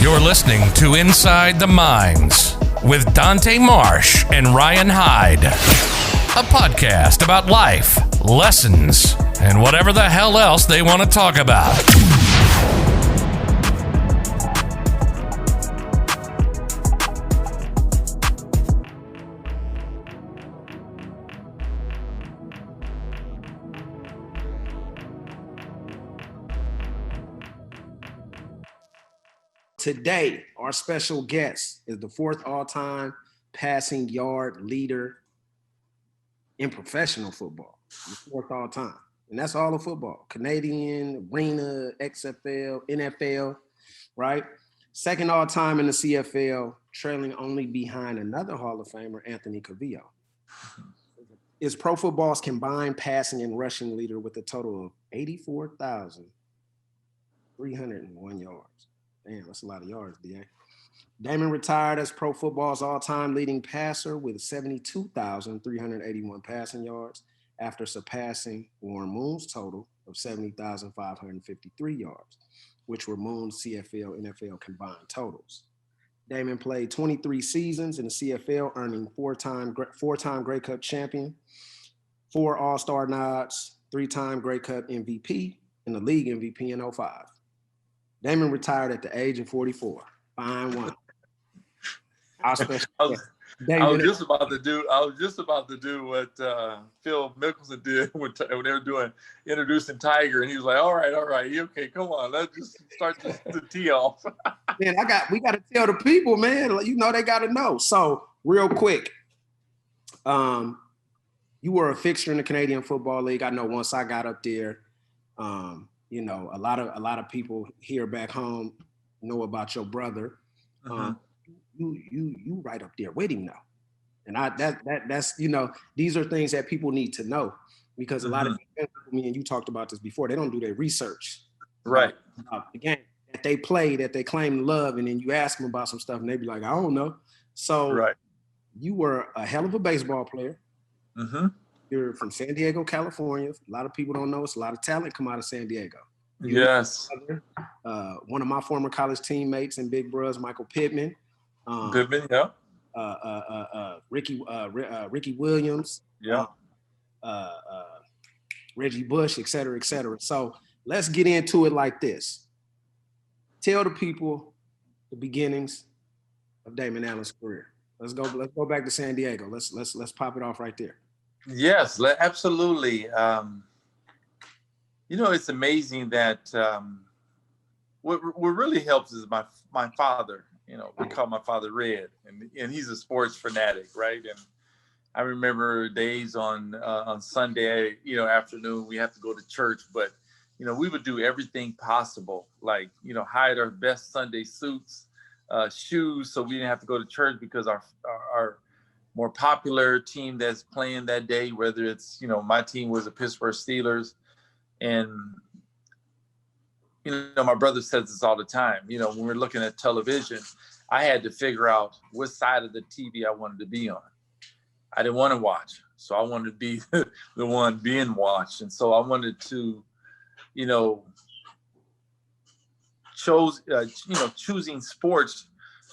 You're listening to Inside the Mines with Dante Marsh and Ryan Hyde, a podcast about life, lessons, and whatever the hell else they want to talk about. Today, our special guest is the fourth all-time passing yard leader in professional football. The fourth all-time. And that's all of football. Canadian, Arena, XFL, NFL, right? Second all-time in the CFL, trailing only behind another Hall of Famer, Anthony Cavillo. Is pro football's combined passing and rushing leader with a total of 84,301 yards. Damn, that's a lot of yards, DA. Damon retired as pro football's all-time leading passer with 72,381 passing yards after surpassing Warren Moon's total of 70,553 yards, which were Moon's CFL, NFL combined totals. Damon played 23 seasons in the CFL, earning four-time Grey Cup champion, 4 All-Star nods, 3-time Grey Cup MVP, and the league MVP in 2005. Damon retired at the age of 44. Fine one. I was just about to do what Phil Mickelson did when they were introducing Tiger, and he was like, "All right, okay, come on, let's just start the tee off." Man, we got to tell the people, man. You know they got to know. So real quick, you were a fixture in the Canadian Football League. I know once I got up there. You know, a lot of people here back home know about your brother. You right up there with him now, and that's you know, these are things that people need to know because a lot of people, me and you talked about this before, they don't do their research. Right. The game that they play, that they claim to love, and then you ask them about some stuff, and they be like, I don't know. So right. You were a hell of a baseball player. You're from San Diego, California. A lot of people don't know. It's a lot of talent come out of San Diego. Yes. One of my former college teammates and big bros, Michael Pittman. Yeah. Ricky Williams. Yeah. Reggie Bush, et cetera, et cetera. So let's get into it like this. Tell the people the beginnings of Damon Allen's career. Let's go back to San Diego. Let's pop it off right there. Yes, absolutely. You know, it's amazing that what really helps is my father. You know, we call my father Red, and he's a sports fanatic, right? And I remember days on Sunday, you know, afternoon, we have to go to church, but you know, we would do everything possible, like, you know, hide our best Sunday suits, shoes, so we didn't have to go to church because our more popular team that's playing that day, whether it's, you know, my team was the Pittsburgh Steelers. And, you know, my brother says this all the time, you know, when we're looking at television, I had to figure out what side of the TV I wanted to be on. I didn't want to watch. So I wanted to be the one being watched. And so I wanted to, you know, choosing sports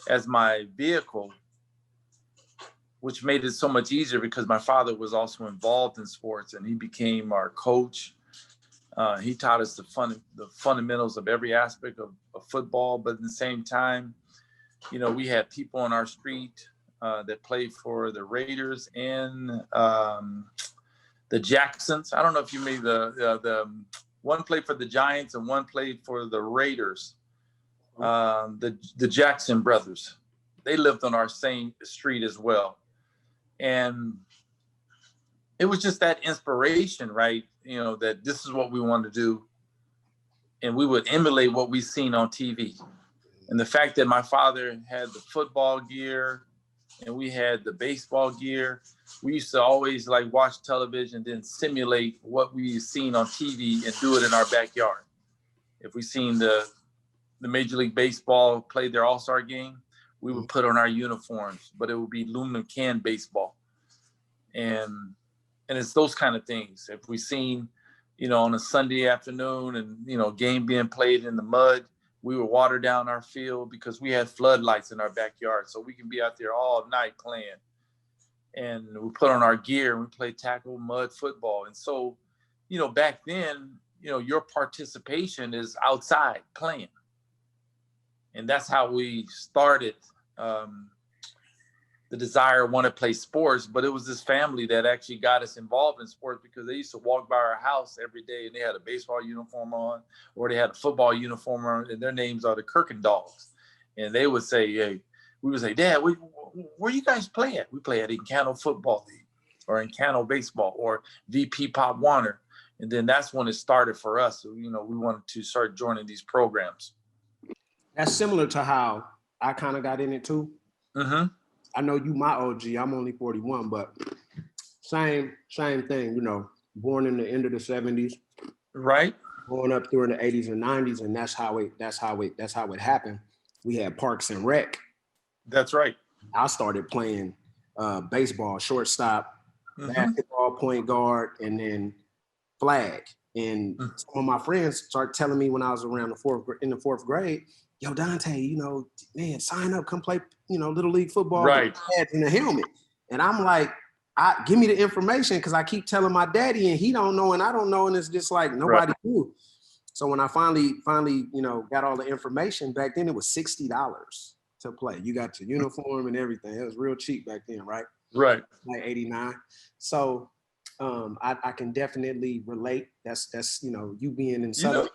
as my vehicle, which made it so much easier because my father was also involved in sports and he became our coach. He taught us the fundamentals of every aspect of football, but at the same time, you know, we had people on our street that played for the Raiders and the Jacksons. I don't know if you made the one played for the Giants and one played for the Raiders. The Jackson brothers, they lived on our same street as well. And it was just that inspiration, right? You know, that this is what we want to do. And we would emulate what we seen on TV. And the fact that my father had the football gear and we had the baseball gear, we used to always like watch television, then simulate what we seen on TV and do it in our backyard. If we seen the Major League Baseball play their All-Star game, we would put on our uniforms, but it would be aluminum can baseball. And it's those kind of things. If we seen, you know, on a Sunday afternoon and, you know, game being played in the mud, We would water down our field because we had floodlights in our backyard. So we can be out there all night playing. And we put on our gear and we play tackle, mud, football. And so, back then, your participation is outside playing. And that's how we started the desire, want to play sports. But it was this family that actually got us involved in sports because they used to walk by our house every day and they had a baseball uniform on or they had a football uniform on, and their names are the Kirkendogs. And they would say, hey, we would say, Dad, where you guys play at? We play at Encano Football League or Encano Baseball or VP Pop Warner. And then that's when it started for us. So, we wanted to start joining these programs. That's similar to how I kind of got in it too. Mm-hmm. I know you my OG. I'm only 41, but same thing. Born in the end of the 70s, right? Growing up during the 80s and 90s, and that's how it happened. We had Parks and Rec. That's right. I started playing baseball, shortstop, basketball, point guard, and then flag. And some of my friends started telling me when I was around in the fourth grade, yo, Dante, man, sign up, come play, Little League football, right, with pads and a helmet. And I'm like, give me the information because I keep telling my daddy and he don't know and I don't know. And it's just like nobody knew. So when I finally, got all the information back then, it was $60 to play. You got your uniform and everything. It was real cheap back then, right? Right. Like 89. So I can definitely relate. That's you being in Southern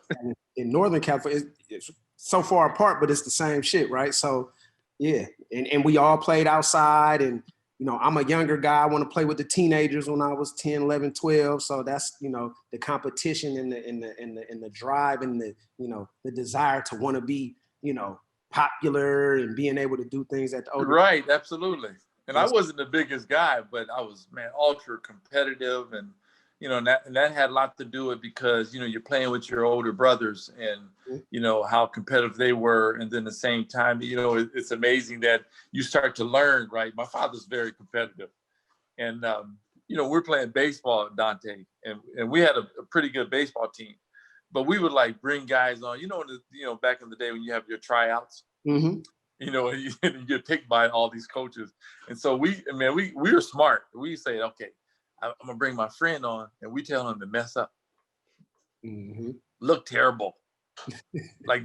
in Northern California, it's so far apart, but it's the same shit, right? So yeah, and we all played outside, and I'm a younger guy. I want to play with the teenagers when I was 10, 11, 12. So that's the competition and the drive and the desire to want to be popular and being able to do things at the older. Right, absolutely. And I wasn't the biggest guy, but I was, ultra competitive. And, and that had a lot to do with it because, you're playing with your older brothers and, how competitive they were. And then at the same time, it's amazing that you start to learn, right? My father's very competitive. And, we're playing baseball at Dante and we had a pretty good baseball team. But we would bring guys on, back in the day when you have your tryouts. Mm-hmm. And you get picked by all these coaches. And so we were smart. We say, okay, I'm going to bring my friend on and we tell him to mess up. Mm-hmm. Look terrible.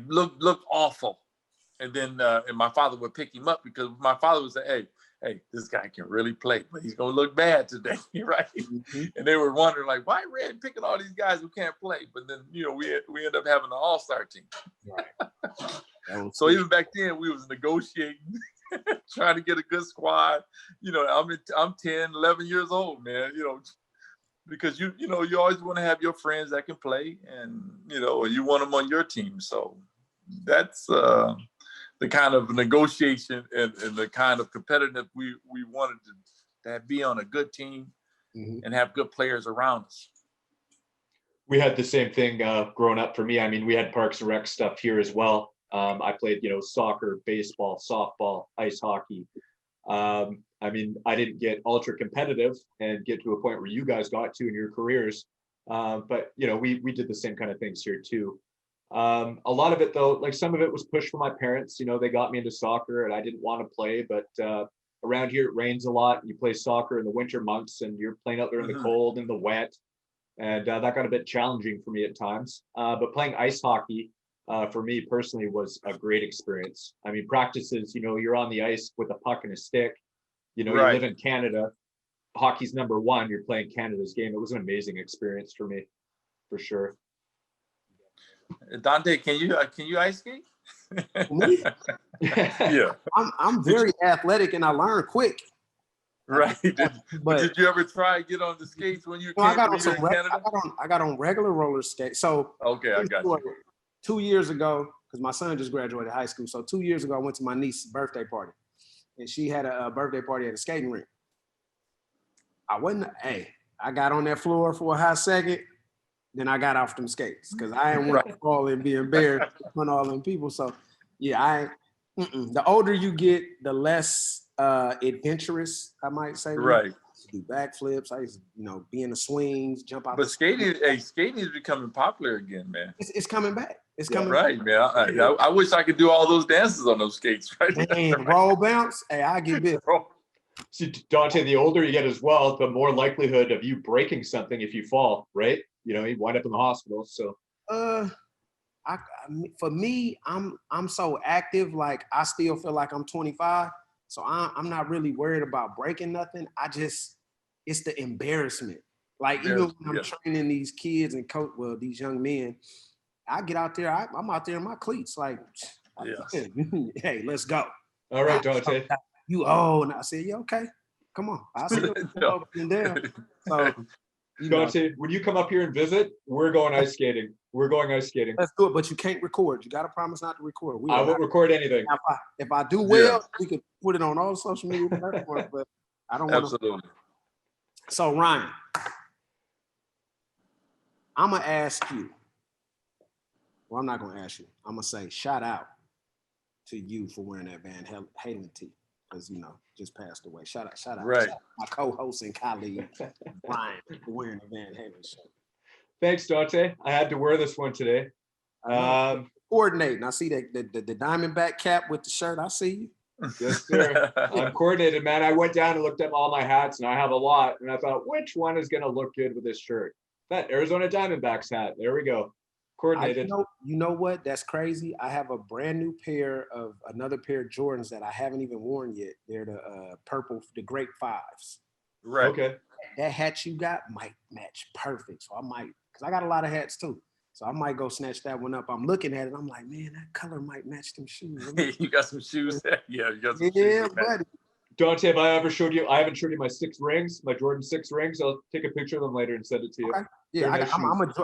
look awful. And then and my father would pick him up because my father would say, hey, this guy can really play, but he's going to look bad today, right? Mm-hmm. And they were wondering, why Red picking all these guys who can't play? But then, we end up having an all-star team. Right. So even back then, we was negotiating, trying to get a good squad. I'm 10, 11 years old, man, because you always want to have your friends that can play and, you want them on your team. So that's the kind of negotiation and the kind of competitive we wanted to be on a good team and have good players around us. We had the same thing growing up for me. I mean, we had Parks and Rec stuff here as well. I played, soccer, baseball, softball, ice hockey. I I didn't get ultra competitive and get to a point where you guys got to in your careers. But, we did the same kind of things here too. A lot of it though, some of it was pushed from my parents. They got me into soccer and I didn't want to play, but around here it rains a lot. You play soccer in the winter months and you're playing out there in the cold and the wet. And that got a bit challenging for me at times. But playing ice hockey, for me personally was a great experience. Practices, you're on the ice with a puck and a stick, you live in Canada, hockey's number one, you're playing Canada's game. It was an amazing experience for me, for sure. Dante, can you ice skate? Me? Yeah. I'm very athletic and I learn quick. Right. But did you ever try to get on the skates when you were in Canada? I got on regular roller skates. So okay, I got you. 2 years ago, because my son just graduated high school. So 2 years ago, I went to my niece's birthday party. And she had a birthday party at a skating rink. I got on that floor for a hot second. Then I got off them skates because I didn't want to fall and be embarrassed in front of all them people. So yeah, the older you get, the less adventurous, I might say. Right. to do backflips. I used to, be in the swings, jump out. But skating is becoming popular again, man. It's coming back. It's coming right, back. Man. I wish I could do all those dances on those skates, right? Man, roll bounce. Hey, I get bit. See, Dante, the older you get as well, the more likelihood of you breaking something if you fall, right? You wind up in the hospital. So, for me, I'm so active. Like I still feel like I'm 25, so I'm not really worried about breaking nothing. It's the embarrassment. Like even when I'm training these kids and these young men, I get out there. I'm out there in my cleats. Like, hey, let's go. All right, Dante. You and I said, yeah, okay, come on. I see you up and down. So, Dante, when you come up here and visit, we're going ice skating. We're going ice skating. Let's do it, but you can't record. You got to promise not to record. I won't record anything. If I do well, we could put it on all social media platforms, but I don't want to. Absolutely. So, Ryan, I'm going to ask you. Well, I'm not going to ask you. I'm going to say shout out to you for wearing that Van Halen tee. Because, just passed away. Shout out. Right. Shout out my co-host and colleague, Ryan, for wearing the Van Halen shirt. Thanks, Dante. I had to wear this one today. Coordinating. I see the Diamondback cap with the shirt. I see you. Yes, sir. I'm coordinated, man. I went down and looked at all my hats, and I have a lot. And I thought, which one is going to look good with this shirt? That Arizona Diamondbacks hat. There we go. Coordinated. You know what? That's crazy. I have a brand new another pair of Jordans that I haven't even worn yet. They're the purple, the Great Fives. Right. Okay. That hat you got might match perfect. So I might, because I got a lot of hats too. So I might go snatch that one up. I'm looking at it. I'm like, man, that color might match them shoes. You got some shoes? Yeah, you got some shoes. Yeah, buddy. Dante, have I ever showed you? I haven't showed you my 6 rings, my Jordan 6 rings. I'll take a picture of them later and send it to you. Okay. Yeah,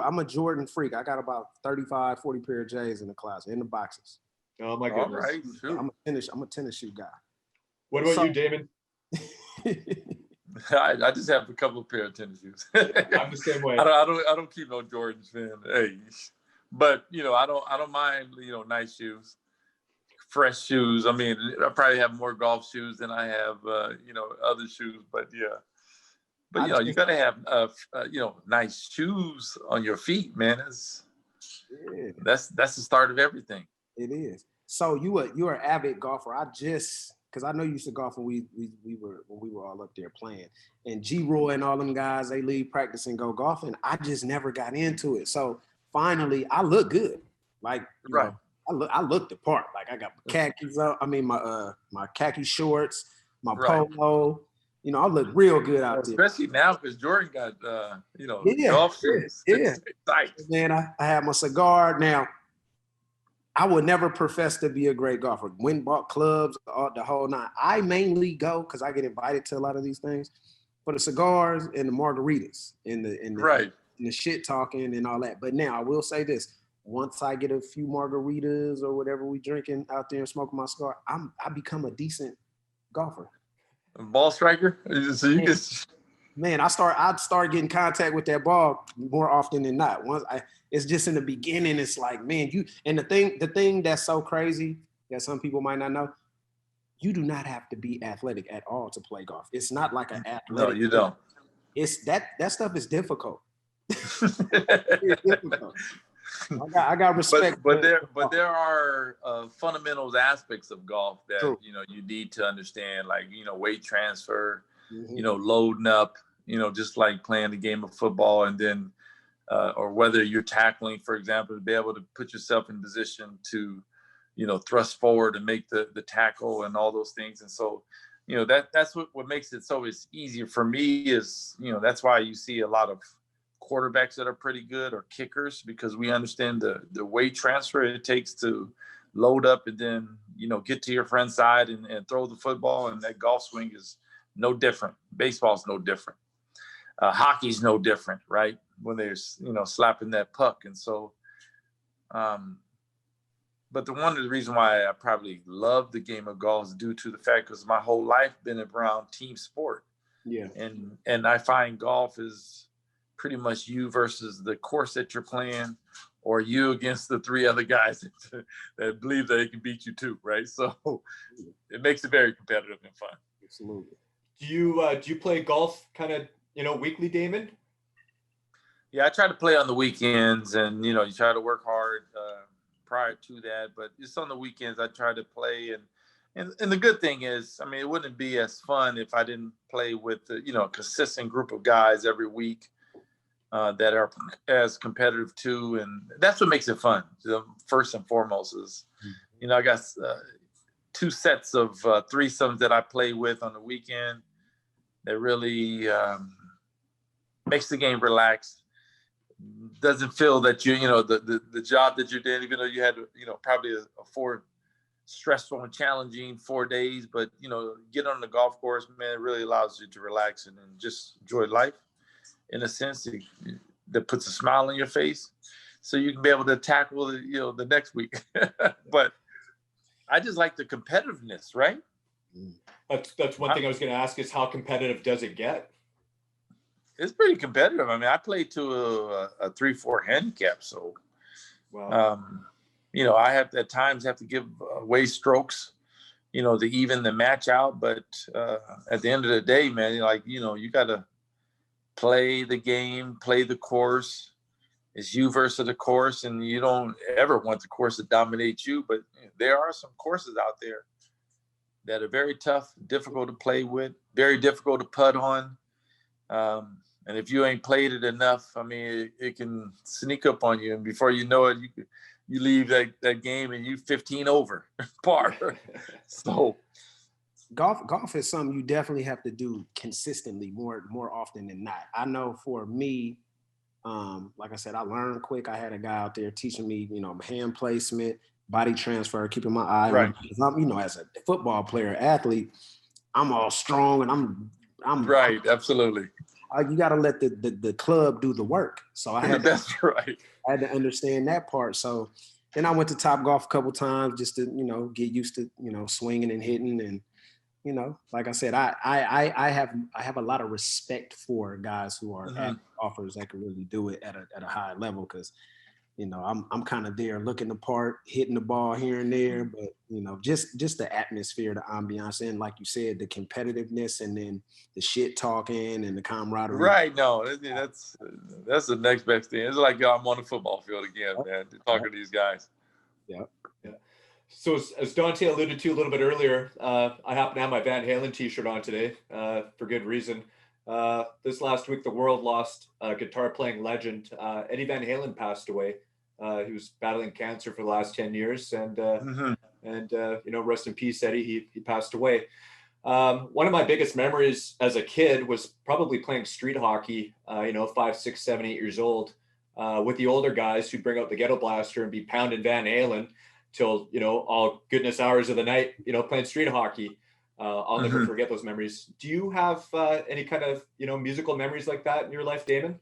I'm a Jordan freak. I got about 35, 40 pair of J's in the closet, in the boxes. Oh my goodness. All right. I'm a tennis shoe guy. What about you, Damon? I just have a couple of pair of tennis shoes. I'm the same way. I don't keep no Jordans, man. Hey, but I don't mind nice shoes, fresh shoes. I mean, I probably have more golf shoes than I have other shoes. But But you gotta have nice shoes on your feet, man. That's the start of everything. It is. So you're an avid golfer. Because I know you used to golf when we were all up there playing. And G-Roy and all them guys, they leave practice and go golfing. I just never got into it. So finally, I look good. Like, right. I look the part. Like I got my khakis up. I mean my khaki shorts, my polo. I look real good out there. Especially now because Jordan got golf shoes. Yeah. Man, I have my cigar now. I would never profess to be a great golfer. Went bought clubs, the whole nine. I mainly go because I get invited to a lot of these things for the cigars and the margaritas and the shit talking and all that. But now I will say this: once I get a few margaritas or whatever we drinking out there and smoking my cigar, I become a decent golfer. A ball striker? So you can. Man, I'd start getting contact with that ball more often than not. It's just in the beginning. It's like, man, the thing that's so crazy that some people might not know, you do not have to be athletic at all to play golf. It's not like an athletic. No, you don't. It's that stuff is difficult. It's difficult. I got respect. But there are fundamentals aspects of golf that you need to understand, like weight transfer, loading up, just like playing the game of football, and then or whether you're tackling, for example, to be able to put yourself in position to thrust forward and make the tackle and all those things. And so that's what makes it so it's easier for me is that's why you see a lot of quarterbacks that are pretty good or kickers, because we understand the weight transfer it takes to load up and then get to your friend's side and throw the football. And that golf swing is no different. Baseball's no different. Hockey's no different, right? When they're slapping that puck. And so but one of the reasons why I probably love the game of golf is due to the fact because my whole life been around team sport. Yeah. And I find golf is pretty much you versus the course that you're playing, or you against the 3 other guys that believe that they can beat you too, right? So it makes it very competitive and fun. Absolutely. Do you play golf kind of, weekly, Damon? Yeah, I try to play on the weekends, and you try to work hard prior to that. But just on the weekends, I try to play, and the good thing is, I mean, it wouldn't be as fun if I didn't play with a consistent group of guys every week that are as competitive too, and that's what makes it fun. First and foremost is, I got 2 sets of threesomes that I play with on the weekend that really makes the game relaxed. Doesn't feel that the job that you did, even though you had probably a 4 stressful and challenging 4 days, but get on the golf course, man, it really allows you to relax and just enjoy life in a sense that puts a smile on your face, so you can be able to tackle the next week. But I just like the competitiveness, right? That's one thing I was going to ask is how competitive does it get? It's pretty competitive. I mean, I played to a 3-4 handicap, so wow. I have at times have to give away strokes, to even the match out. But at the end of the day, man, you got to play the game, play the course. It's you versus the course, and you don't ever want the course to dominate you. But there are some courses out there that are very tough, difficult to play with, very difficult to putt on. And if you ain't played it enough, I mean, it can sneak up on you. And before you know it, you leave that game and you 15 over par. So golf is something you definitely have to do consistently more often than not. I know for me, like I said, I learned quick. I had a guy out there teaching me, hand placement, body transfer, keeping my eye right. on. As a football player, athlete, I'm all strong and I'm right. Absolutely. You got to let the club do the work. So I had that's right. I had to understand that part. So then I went to Top Golf a couple times just to get used to swinging and hitting, and like I said, I have a lot of respect for guys who are at offers that can really do it at a high level, because I'm kind of there looking the part, hitting the ball here and there, but just the atmosphere, the ambiance, and like you said, the competitiveness, and then the shit talking and the camaraderie. Right. No, that's the next best thing. It's like I'm on the football field again, man, talking to these guys. Yeah. Yeah. So as Dante alluded to a little bit earlier, I happen to have my Van Halen t-shirt on today for good reason. This last week, the world lost a guitar-playing legend. Eddie Van Halen passed away. He was battling cancer for the last 10 years, and rest in peace, Eddie. He passed away. One of my biggest memories as a kid was probably playing street hockey. 5, 6, 7, 8 years old, with the older guys who'd bring out the ghetto blaster and be pounding Van Halen till all goodness hours of the night. Playing street hockey. I'll never forget those memories. Do you have any kind of musical memories like that in your life, Damon?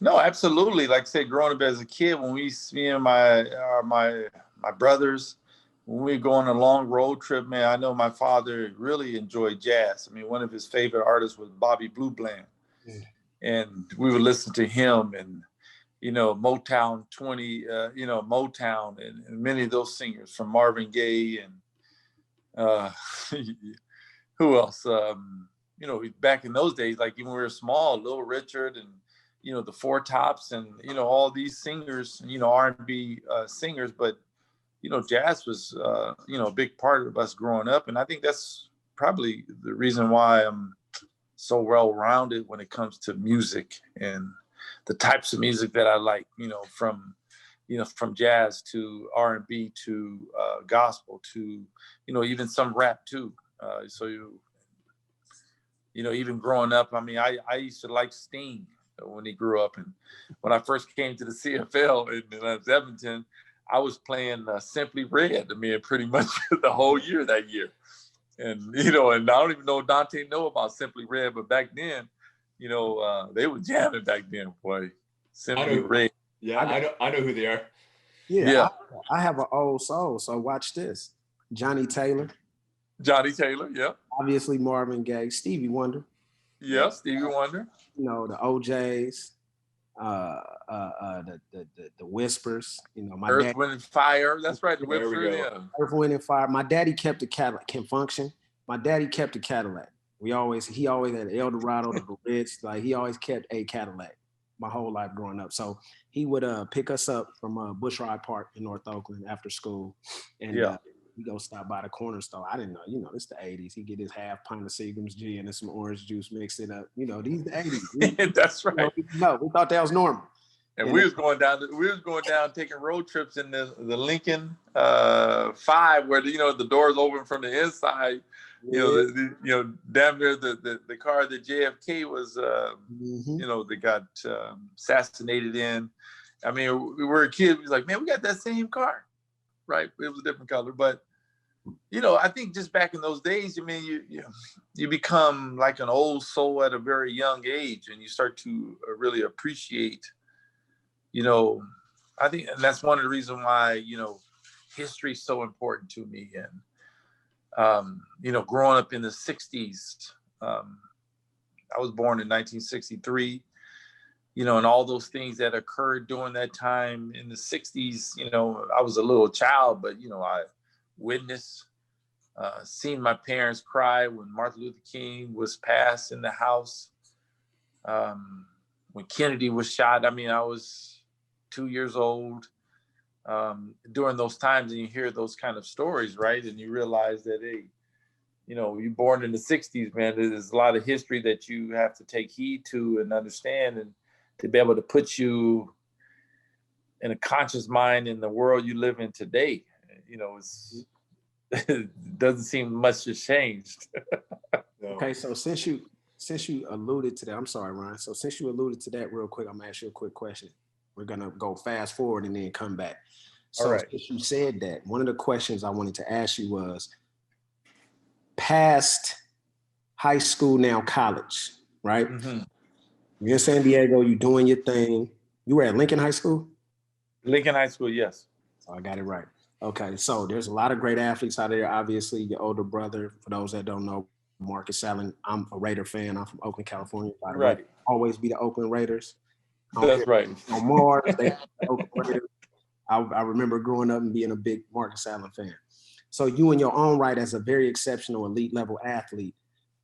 No, absolutely. Like I said, growing up as a kid, when me and my brothers, when we go on a long road trip, man, I know my father really enjoyed jazz. I mean, one of his favorite artists was Bobby Blue Bland, and we would listen to him and Motown 20, Motown and many of those singers, from Marvin Gaye and who else? Back in those days, like even when we were small, Little Richard and the Four Tops and all these singers, R&B singers, but jazz was a big part of us growing up, and I think that's probably the reason why I'm so well-rounded when it comes to music and the types of music that I like, from jazz to R&B to gospel to even some rap too. Even growing up, I mean, I used to like Sting when he grew up, and when I first came to the CFL in Edmonton, I was playing Simply Red. I mean, pretty much the whole year that year, and and I don't even know if Dante know about Simply Red, but back then, they were jamming back then, boy. Simply Red. Yeah, I know who they are. Yeah. I have an old soul, so watch this. Johnny Taylor, yeah. Obviously Marvin Gaye, Stevie Wonder. Yeah, Stevie Wonder. The OJs, the Whispers. My Earth, dad, Wind and Fire. That's right, the Whispers. Yeah. Earth, Wind and Fire. My daddy kept a Cadillac. Can Function. My daddy kept a Cadillac. He always had an Eldorado, the Ritz. Like he always kept a Cadillac my whole life growing up. So he would pick us up from Bushrod Park in North Oakland after school, and we go stop by the corner store. I didn't know, it's the 80s. He get his half pint of Seagram's gin and some orange juice, mix it up. These the 80s. That's right. No, we thought that was normal. And we was going down taking road trips in the Lincoln 5, where the doors open from the inside. Damn near the car that JFK was, that got assassinated in. I mean, we were a kid. We was like, man, we got that same car, right? It was a different color, but I think just back in those days, I mean, you become like an old soul at a very young age, and you start to really appreciate. I think, and that's one of the reasons why history is so important to me, and growing up in the 60s, I was born in 1963, and all those things that occurred during that time in the 60s, I was a little child, but, I witnessed, seen my parents cry when Martin Luther King was passed in the House, when Kennedy was shot. I mean, I was 2 years old during those times, and you hear those kind of stories, right? And you realize that, hey, you're born in the 60s, man. There's a lot of history that you have to take heed to and understand, and to be able to put you in a conscious mind in the world you live in today. It doesn't seem much has changed. Okay, so since you alluded to that, I'm sorry, Ryan. So since you alluded to that real quick, I'm gonna ask you a quick question. We're gonna go fast forward and then come back. So right. Since you said that, one of the questions I wanted to ask you was, past high school, now college, right? Mm-hmm. You're in San Diego, you're doing your thing. You were at Lincoln High School? Lincoln High School, yes. So I got it right. Okay, so there's a lot of great athletes out there. Obviously, your older brother, for those that don't know, Marcus Allen. I'm a Raider fan. I'm from Oakland, California. By the way, always be the Oakland Raiders. That's right. On Mars, they the Oakland Raiders. I remember growing up and being a big Marcus Allen fan. So you in your own right as a very exceptional elite level athlete.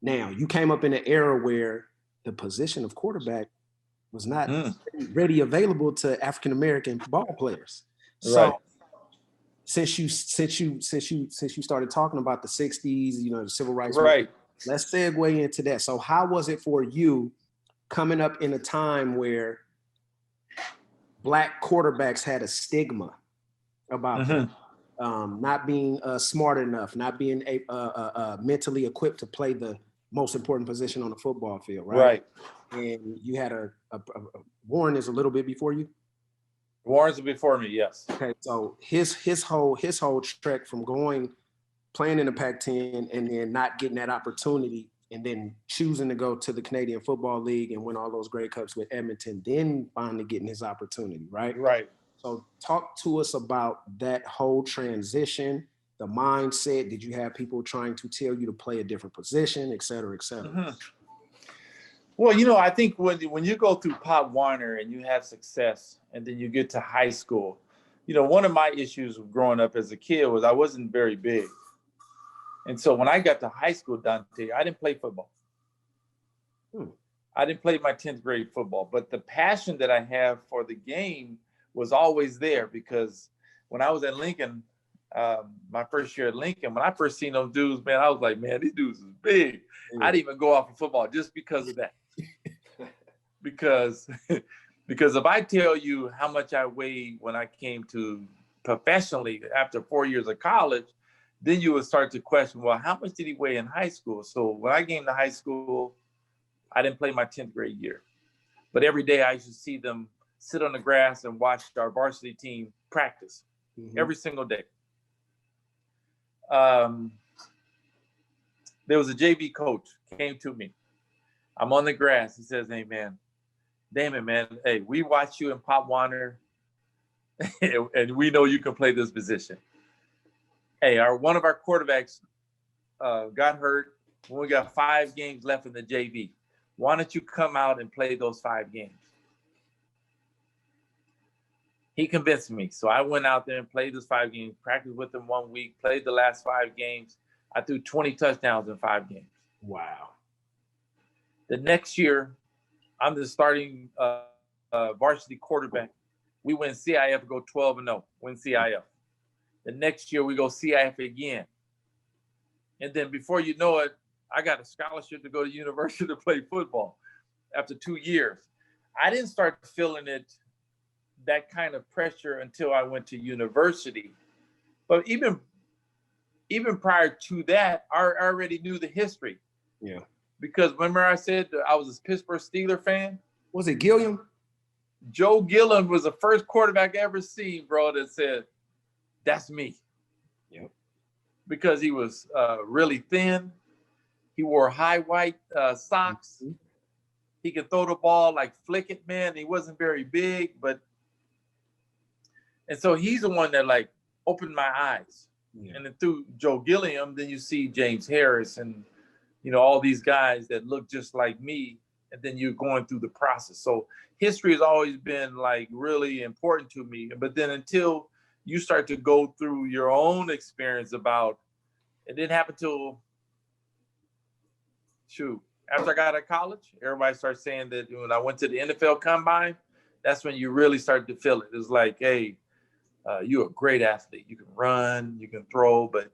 Now, you came up in an era where the position of quarterback was not ready available to African-American ball players. So since you started talking about the 60s, the civil rights movement, let's segue into that. So how was it for you coming up in a time where Black quarterbacks had a stigma about them, not being smart enough, not being mentally equipped to play the most important position on the football field, right? And you had a Warren is a little bit before you? Warren's before me, yes. Okay, so his whole trek from playing in the Pac-10 and then not getting that opportunity, and then choosing to go to the Canadian Football League and win all those Grey Cups with Edmonton, then finally getting his opportunity, right? Right. So talk to us about that whole transition, the mindset. Did you have people trying to tell you to play a different position, et cetera, et cetera? Mm-hmm. Well, I think when you go through Pop Warner and you have success and then you get to high school, one of my issues growing up as a kid was I wasn't very big. And so when I got to high school, Dante, I didn't play football. I didn't play my 10th grade football, but the passion that I have for the game was always there, because when I was at Lincoln, my first year at Lincoln, when I first seen those dudes, man, I was like, man, these dudes is big. I didn't even go off of football just because of that. because if I tell you how much I weighed when I came to professionally after 4 years of college, then you would start to question, well, how much did he weigh in high school? So when I came to high school, I didn't play my 10th grade year. But every day I used to see them sit on the grass and watch our varsity team practice every single day. There was a JV coach came to me. I'm on the grass. He says, hey, man, Damon, man, hey, we watch you in Pop Warner, and we know you can play this position. Hey, one of our quarterbacks got hurt when we got 5 games left in the JV. Why don't you come out and play those 5 games? He convinced me. So I went out there and played those 5 games, practiced with him 1 week, played the last 5 games. I threw 20 touchdowns in 5 games. Wow. The next year, I'm the starting varsity quarterback. We win CIF, go 12-0, win CIF. The next year, we go CIF again. And then before you know it, I got a scholarship to go to university to play football after 2 years. I didn't start feeling it, that kind of pressure, until I went to university. But even prior to that, I already knew the history. Yeah. Because remember I said I was a Pittsburgh Steelers fan? Was it Gilliam? Joe Gilliam was the first quarterback I ever seen, bro, that said, that's me. Yep. Because he was really thin. He wore high white socks. Mm-hmm. He could throw the ball like flick it, man. He wasn't very big, and so he's the one that like opened my eyes. Yeah. And then through Joe Gilliam, then you see James Harris and, you know, all these guys that look just like me, and then you're going through the process. So history has always been like really important to me. But then until you start to go through your own experience about, it didn't happen till, after I got out of college, everybody started saying that when I went to the NFL Combine, that's when you really started to feel it. It's like, hey, you're a great athlete. You can run, you can throw, but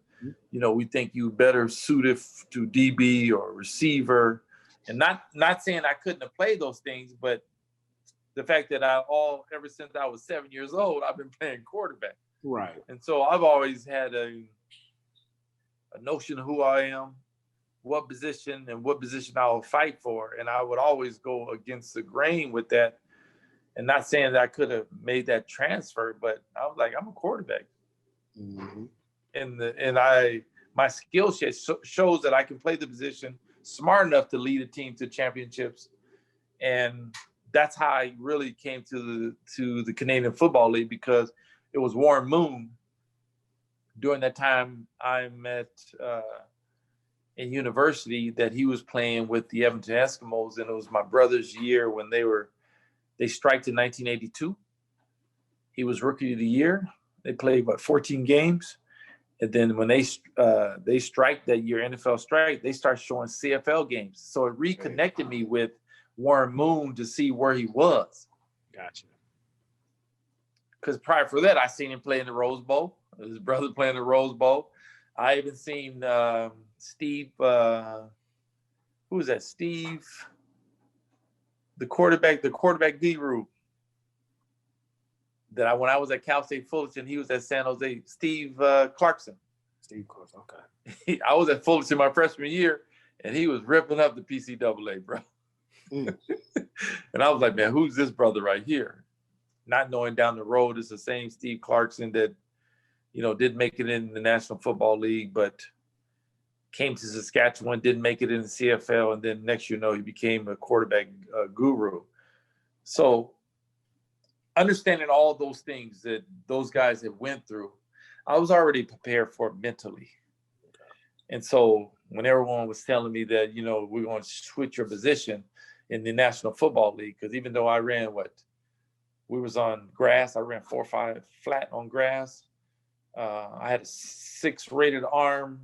you know, we think you better suited to DB or receiver. And not saying I couldn't have played those things, but the fact that ever since I was 7 years old, I've been playing quarterback. Right. And so I've always had a notion of who I am, what position I will fight for. And I would always go against the grain with that. And not saying that I could have made that transfer, but I was like, I'm a quarterback. Mm-hmm. And my skill set shows that I can play the position smart enough to lead a team to championships. And that's how I really came to the Canadian Football League, because it was Warren Moon. During that time, I'm in university, that he was playing with the Edmonton Eskimos, and it was my brother's year when they striked in 1982. He was Rookie of the Year. They played 14 games, and then when they strike that year, NFL strike, they start showing CFL games. So it reconnected me with Warren Moon to see where he was. Gotcha. Because prior for that, I seen him play in the Rose Bowl. His brother playing the Rose Bowl. I even seen Steve. Who was that? Steve, the quarterback guru. When I was at Cal State Fullerton, he was at San Jose. Steve Clarkson. Steve Clarkson. Okay. I was at Fullerton my freshman year, and he was ripping up the PCAA, bro. And I was like, man, who's this brother right here? Not knowing down the road, it's the same Steve Clarkson that, you know, didn't make it in the National Football League, but came to Saskatchewan, didn't make it in the CFL, and then next you know, he became a quarterback guru. So understanding all those things that those guys have went through, I was already prepared for it mentally. And so when everyone was telling me that, you know, we're going to switch your position in the National Football League, because even though I ran we was on grass, I ran 4.5 flat on grass. I had a 6 rated arm,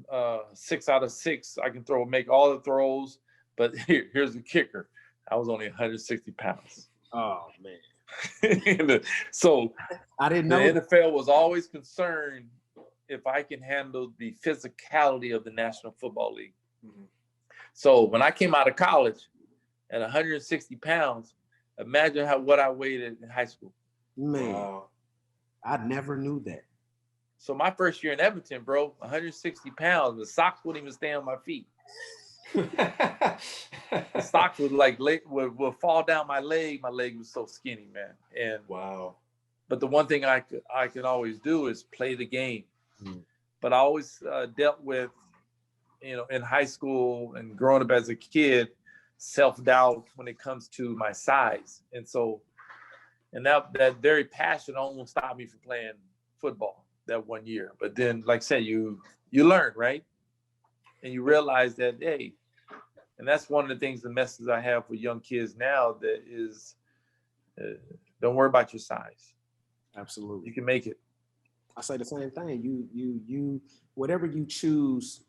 6 out of 6. I can make all the throws, but here's the kicker. I was only 160 pounds. Oh, man. So I didn't know. The NFL was always concerned if I can handle the physicality of the National Football League. Mm-hmm. So when I came out of college at 160 pounds, imagine what I weighed in high school. Man, I never knew that. So my first year in Edmonton, bro, 160 pounds, the socks wouldn't even stay on my feet. The socks would fall down my leg. My leg was so skinny, man. And wow. But the one thing I can always do is play the game. But I always dealt with, you know, in high school and growing up as a kid, self-doubt when it comes to my size. And so, and that very passion almost stopped me from playing football that 1 year. But then, like I said, you learn, right? And you realize that, hey, and that's one of the things, the message I have for young kids now, that is, don't worry about your size. Absolutely. You can make it. I say the same thing. You whatever you choose,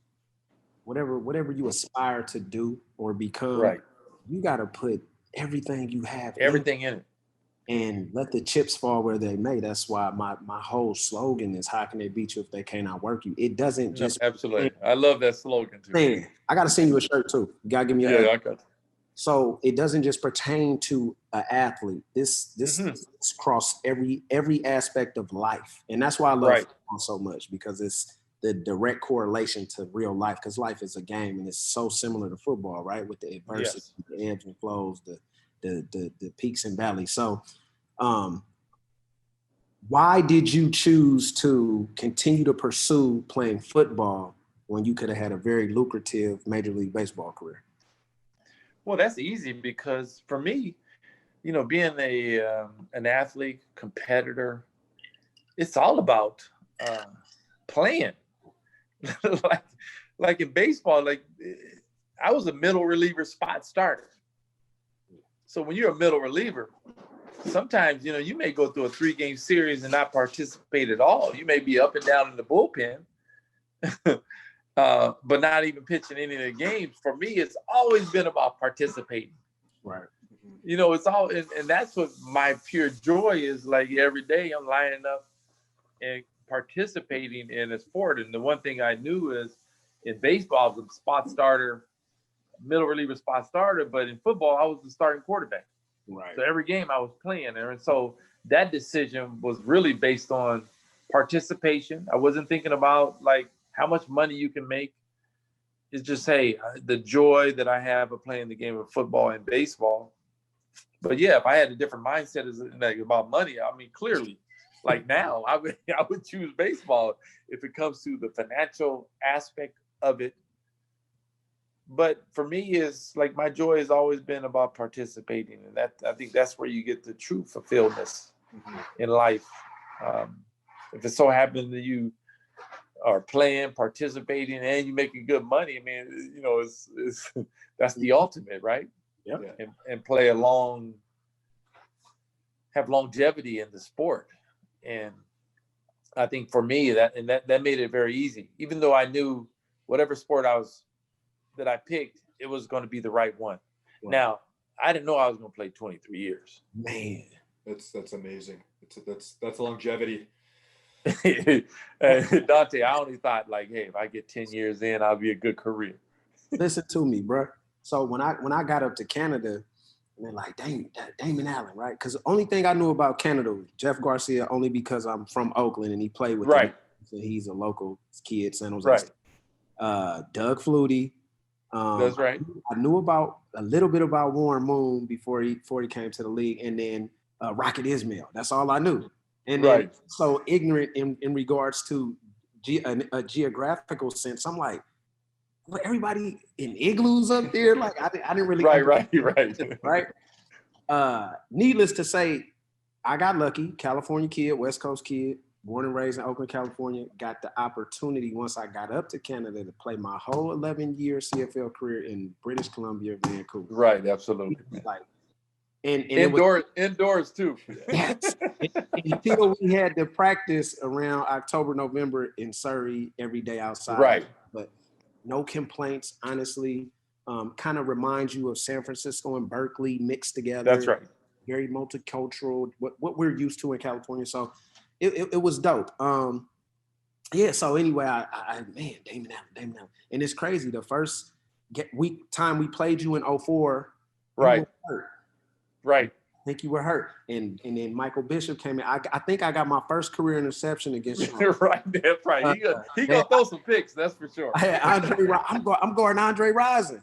whatever you aspire to do or become, right, you got to put everything you have Everything in it. and let the chips fall where they may. That's why my whole slogan is, how can they beat you if they cannot work you? It doesn't just. No, absolutely. I love that slogan too. Man, I got to send you a shirt too. You got to give me a Yeah, I got you. So it doesn't just pertain to an athlete. This cross every aspect of life. And that's why I love football so much, because it's the direct correlation to real life, because life is a game and it's so similar to football, right? With the adversity, the ebbs and flows, the peaks and valleys. So why did you choose to continue to pursue playing football when you could have had a very lucrative Major League Baseball career? Well, that's easy, because for me, being an athlete, competitor, it's all about playing. like in baseball, I was a middle reliever spot starter. So when you're a middle reliever, sometimes, you may go through a 3-game series and not participate at all. You may be up and down in the bullpen, but not even pitching any of the games. For me, it's always been about participating. Right. It's all, and that's what my pure joy is. Like, every day I'm lining up and participating in a sport. And the one thing I knew is, in baseball, I was a spot starter, middle reliever spot starter, but in football, I was the starting quarterback. Right. So every game I was playing there. And so that decision was really based on participation. I wasn't thinking about how much money you can make. It's just, hey, the joy that I have of playing the game of football and baseball. But yeah, if I had a different mindset about money, I mean, clearly, now, I would choose baseball if it comes to the financial aspect of it. But for me, is my joy has always been about participating, and that, I think, that's where you get the true fulfilledness in life. If it so happens that you are playing, participating, and you making good money, I mean, it's that's the ultimate, right? Yeah. And have longevity in the sport. And I think for me, that made it very easy. Even though I knew whatever sport that I picked, it was going to be the right one. Right. Now, I didn't know I was going to play 23 years. Man, that's amazing. That's longevity. Dante, I only thought hey, if I get 10 years in, I'll be a good career. Listen to me, bro. So when I got up to Canada, and Damon Allen, right? Because the only thing I knew about Canada was Jeff Garcia, only because I'm from Oakland and he played with right. So he's a local kid, San Jose. Right. Doug Flutie. That's right. I knew about a little bit about Warren Moon before he came to the league, and then Rocket Ismail. That's all I knew. And then, so ignorant in regards to a geographical sense. I'm like, well, everybody in igloos up there? I didn't really. Right. Needless to say, I got lucky. California kid, West Coast kid, born and raised in Oakland, California. Got the opportunity once I got up to Canada to play my whole 11-year CFL career in British Columbia, Vancouver. Right, absolutely. And indoors too. Yes. Until we had to practice around October, November in Surrey every day outside. Right. But no complaints, honestly. Kind of reminds you of San Francisco and Berkeley mixed together. That's right. Very multicultural, what we're used to in California. So it was dope. So anyway, man, Damon Allen. And it's crazy. The first time we played you in 2004, right. You were hurt. Right. I think you were hurt. And then Michael Bishop came in. I think I got my first career interception against you. Right, that's right. He gonna throw some picks, that's for sure. I'm guarding Andre Rison.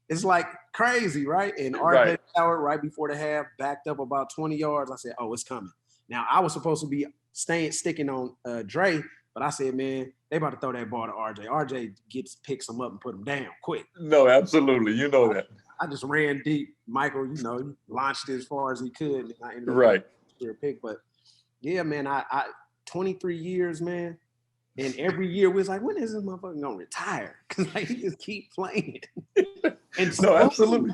It's crazy, right? And RJ Howard, right before the half, backed up about 20 yards. I said, oh, it's coming. Now, I was supposed to be sticking on Dre, but I said, man, they about to throw that ball to RJ. RJ picks him up and put him down quick. No, absolutely. You know that. I just ran deep. Michael, he launched it as far as he could. And I ended up right. Pick. But yeah, man, I 23 years, man. And every year we was like, when is this motherfucker gonna retire? Because he just keep playing. And no, absolutely.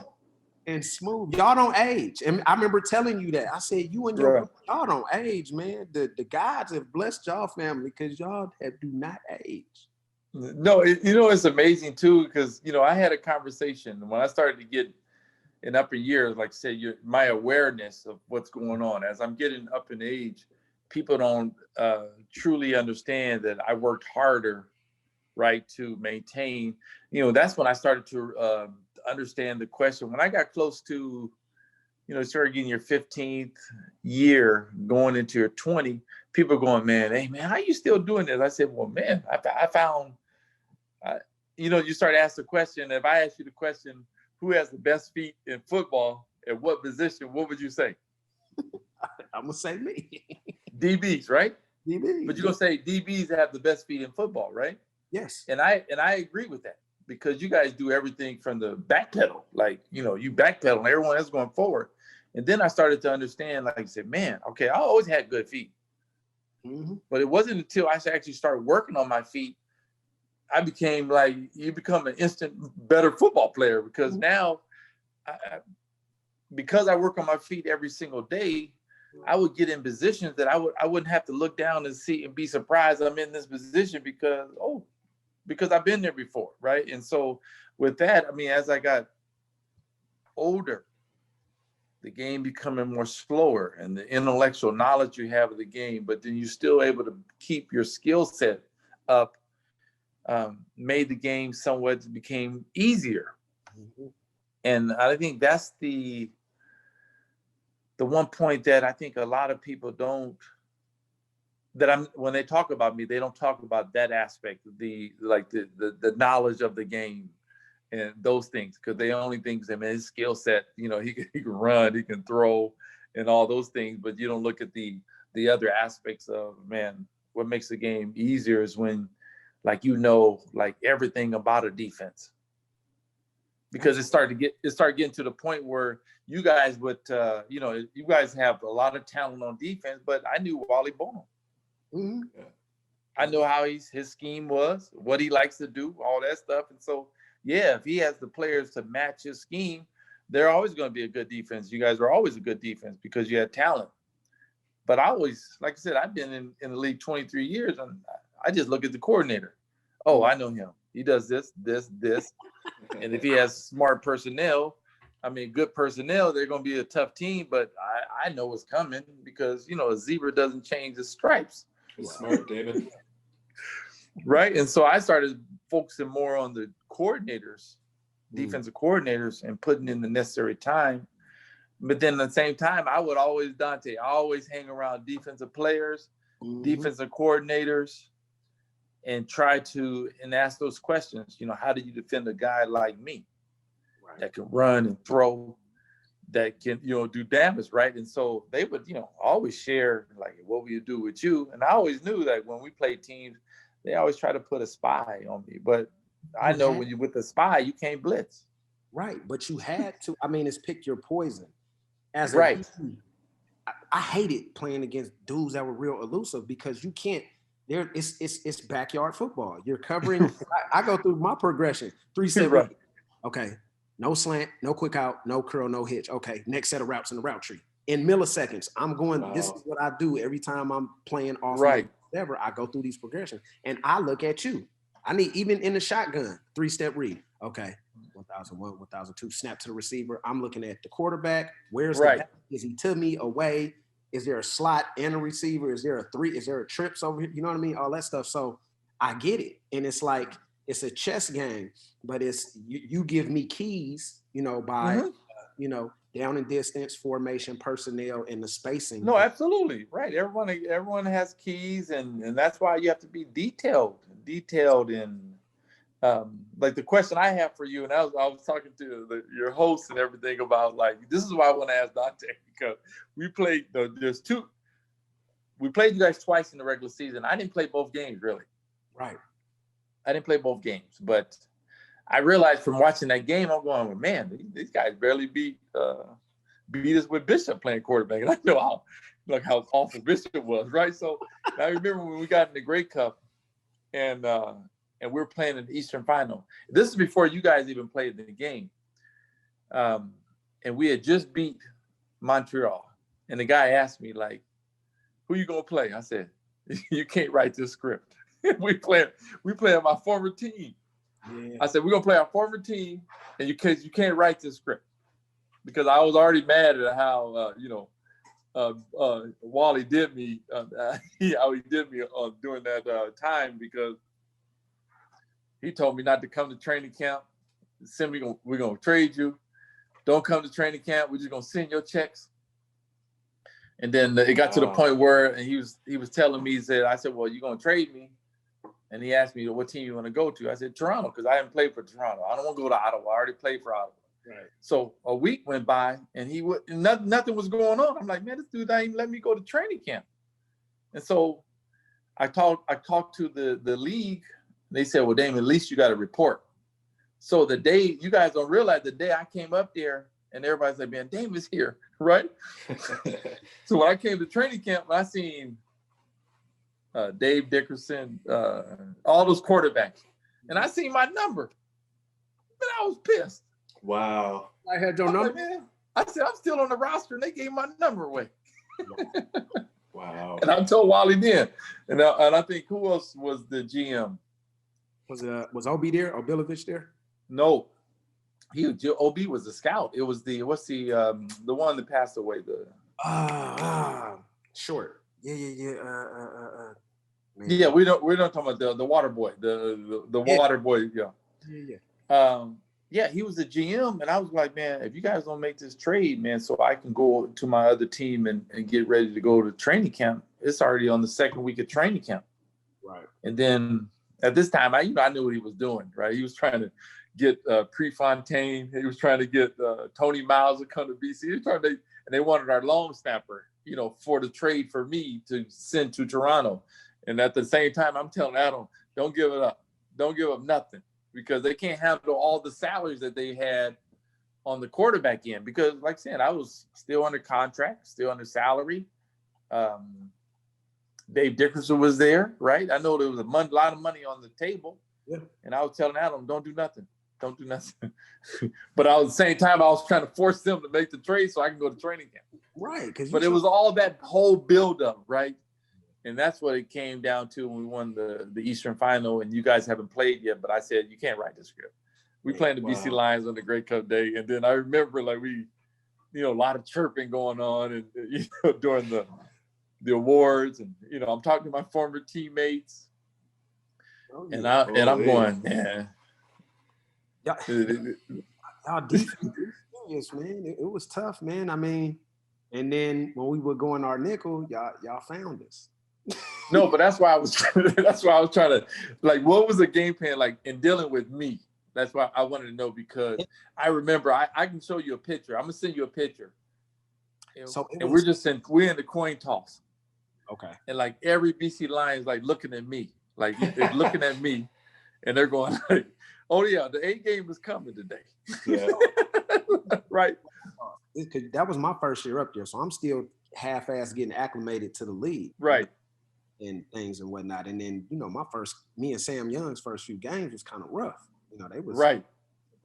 And smooth. Y'all don't age. And I remember telling you that. I said, you and y'all don't age, man. The gods have blessed y'all family because y'all do not age. No, it's amazing too, because I had a conversation when I started to get in upper years, like say, my awareness of what's going on. As I'm getting up in age, people don't truly understand that I worked harder, right, to maintain. That's when I started to understand the question. When I got close to, started getting your 15th year, going into your 20, people are going, man, hey, man, how you still doing this? I said, well, man, I found, you start to ask the question. If I ask you the question, who has the best feet in football, at what position, what would you say? I'm going to say me. DBs, right? DBs. But you're going to say DBs have the best feet in football, right? Yes. And I agree with that, because you guys do everything from the back pedal. Like, you back pedal and everyone else going forward. And then I started to understand, like I said, man, okay, I always had good feet. Mm-hmm. But it wasn't until I actually started working on my feet, I became you become an instant better football player, because now, because I work on my feet every single day, I would get in positions that I wouldn't have to look down and see and be surprised I'm in this position because I've been there before, right? And so with that, I mean, as I got older, the game becoming more slower, and the intellectual knowledge you have of the game, but then you're still able to keep your skill set up, made the game somewhat became easier. Mm-hmm. And I think that's the one point that I think a lot of people when they talk about me, they don't talk about that aspect, the knowledge of the game and those things, because they only think that, man, his skill set, he can run, he can throw, and all those things, but you don't look at the other aspects of, man, what makes the game easier is when, everything about a defense, because it started getting to the point where you guys would, you guys have a lot of talent on defense, but I knew Wally Bonham. Mm-hmm. I know how his scheme was, what he likes to do, all that stuff. And so, yeah, if he has the players to match his scheme, they're always going to be a good defense. You guys are always a good defense because you had talent. But I always, like I said, I've been in the league 23 years, and I just look at the coordinator. Oh, I know him. He does this. And if he has smart personnel, good personnel, they're going to be a tough team. But I know what's coming because, a zebra doesn't change its stripes. Smart, David. Right. And so I started focusing more on the coordinators, defensive coordinators, and putting in the necessary time. But then at the same time, I would always hang around defensive players, defensive coordinators, and try to ask those questions. How do you defend a guy like me that can run and throw, that can, do damage, right? And so they would, always share, what will you do with you? And I always knew that when we played teams, they always try to put a spy on me. But I know when you're with a spy, you can't blitz. Right. But you had to, it's pick your poison. As right. I hated playing against dudes that were real elusive because you can't, it's backyard football. You're covering, I go through my progression, 3-step. Right. Okay. No slant, no quick out, no curl, no hitch. Okay, next set of routes in the route tree. In milliseconds, I'm going, this is what I do every time I'm playing off. Right. Whatever, I go through these progressions. And I look at you. I need, even in the shotgun, 3-step read. Okay, 1001, 1002, snap to the receiver. I'm looking at the quarterback. Where's the back? Is he to me, away? Is there a slot and a receiver? Is there a three? Is there a trips over here? You know what I mean? All that stuff. So I get it. And it's like, it's a chess game, but it's you give me keys, by down and distance, formation, personnel, and the spacing. No, absolutely. Right. Everyone has keys, and that's why you have to be detailed in the question I have for you, and I was talking to your host and everything about this is why I want to ask Dante, because we played you guys twice in the regular season. I didn't play both games really. Right. I didn't play both games, but I realized from watching that game, I'm going, well, man, these guys barely beat us with Bishop playing quarterback. And I know how awful Bishop was, right? So I remember when we got in the Grey Cup and we were playing in the Eastern Final. This is before you guys even played the game. And we had just beat Montreal. And the guy asked me, who you going to play? I said, you can't write this script. we play my former team. Yeah. I said, we're going to play our former team, and you can't write this script. because I was already mad at how Wally did me. How he did me during that time, because he told me not to come to training camp. We're gonna trade you. Don't come to training camp. We're just gonna send your checks. And then it got to the point where, and he was telling me, I said, well, you're gonna trade me. And he asked me, what team you want to go to? I said, Toronto, because I haven't played for Toronto. I don't want to go to Ottawa. I already played for Ottawa. Right. So a week went by, and nothing was going on. I'm like, man, this dude ain't let me go to training camp. And so I talked to the league. They said, well, Damon, at least you got a report. So the day, you guys don't realize, the day I came up there, and everybody's like, man, Damon's here, right? So when I came to training camp, I seen Dave Dickerson, all those quarterbacks, and I seen my number. Man, I was pissed. Wow. I had your number? Man, I said, I'm still on the roster, and they gave my number away. Wow. And I told Wally then. And I think, who else was the GM? Was OB there? Obilovich there? No. OB was the scout. It was the one that passed away. Short. Yeah. Yeah, we're not talking about the water boy. The water boy, yeah. Yeah, he was the GM, and I was like, man, if you guys don't make this trade, man, so I can go to my other team and get ready to go to training camp. It's already on the second week of training camp. Right. And then at this time, I knew what he was doing, right? He was trying to get Prefontaine. He was trying to get Tony Miles to come to BC. He was trying to, and they wanted our long snapper, for the trade for me to send to Toronto. And at the same time, I'm telling Adam, don't give it up. Don't give up nothing, because they can't handle all the salaries that they had on the quarterback end. Because, like I said, I was still under contract, still under salary. Dave Dickerson was there, right? I know there was a lot of money on the table. Yeah. And I was telling Adam, don't do nothing. Don't do nothing. But at the same time, I was trying to force them to make the trade so I can go to training camp. Right. But it was all that whole buildup, right? And that's what it came down to when we won the Eastern Final, and you guys haven't played yet. But I said, you can't write the script. We playing the BC Lions on the Grey Cup day. And then I remember, like, a lot of chirping going on and, during the awards. And, I'm talking to my former teammates. And I'm going, man. Y'all defense serious, man. It was tough, man. I mean, and then when we were going our nickel, y'all found us. No, but that's why I was trying to, like, what was the game plan like in dealing with me? That's why I wanted to know, because I remember I can show you a picture. I'm gonna send you a picture. And we're in the coin toss. Okay. And like every BC Lions like looking at me, like they're looking at me, and they're going like, "Oh yeah, the A game is coming today." Yeah. Right. That was my first year up there, so I'm still half-ass getting acclimated to the league. Right. And things and whatnot. And then, me and Sam Young's first few games was kind of rough. They was right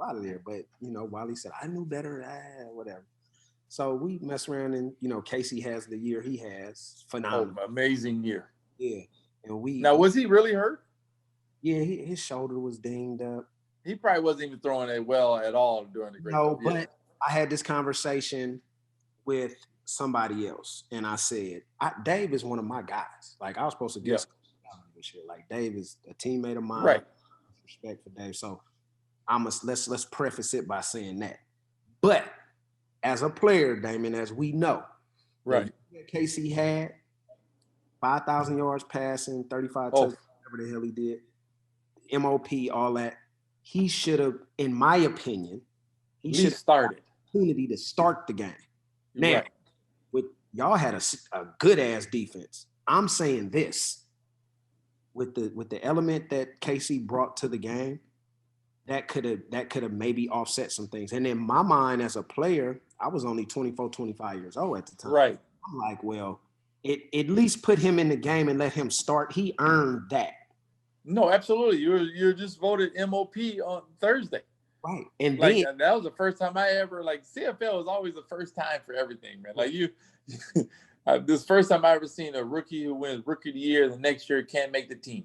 out of there. But, Wally said, I knew better, whatever. So we mess around, and, Casey has the year he has. Phenomenal. Oh, amazing year. Yeah. And Now, was he really hurt? Yeah, his shoulder was dinged up. He probably wasn't even throwing it well at all during the Great Cup. No, but I had this conversation with somebody else, and I said, Dave is one of my guys. Like, I was supposed to get this shit. Like, Dave is a teammate of mine. Right. Respect for Dave. So let's preface it by saying that. But as a player, Damon, as we know, right, Casey had 5,000 yards passing, 35 touchdowns, whatever the hell he did, MOP, all that. He should have, in my opinion, he should have started opportunity to start the game. Now, with y'all had a good ass defense. I'm saying this with the element that Casey brought to the game, that could have maybe offset some things. And in my mind as a player, I was only 24, 25 years old at the time. Right. I'm like, well, it at least put him in the game and let him start. He earned that. No, absolutely. You're just voted MOP on Thursday. Right. And like then, that was the first time I ever, like, CFL is always the first time for everything, man. Like this first time I ever seen a rookie who wins Rookie of the Year, the next year can't make the team.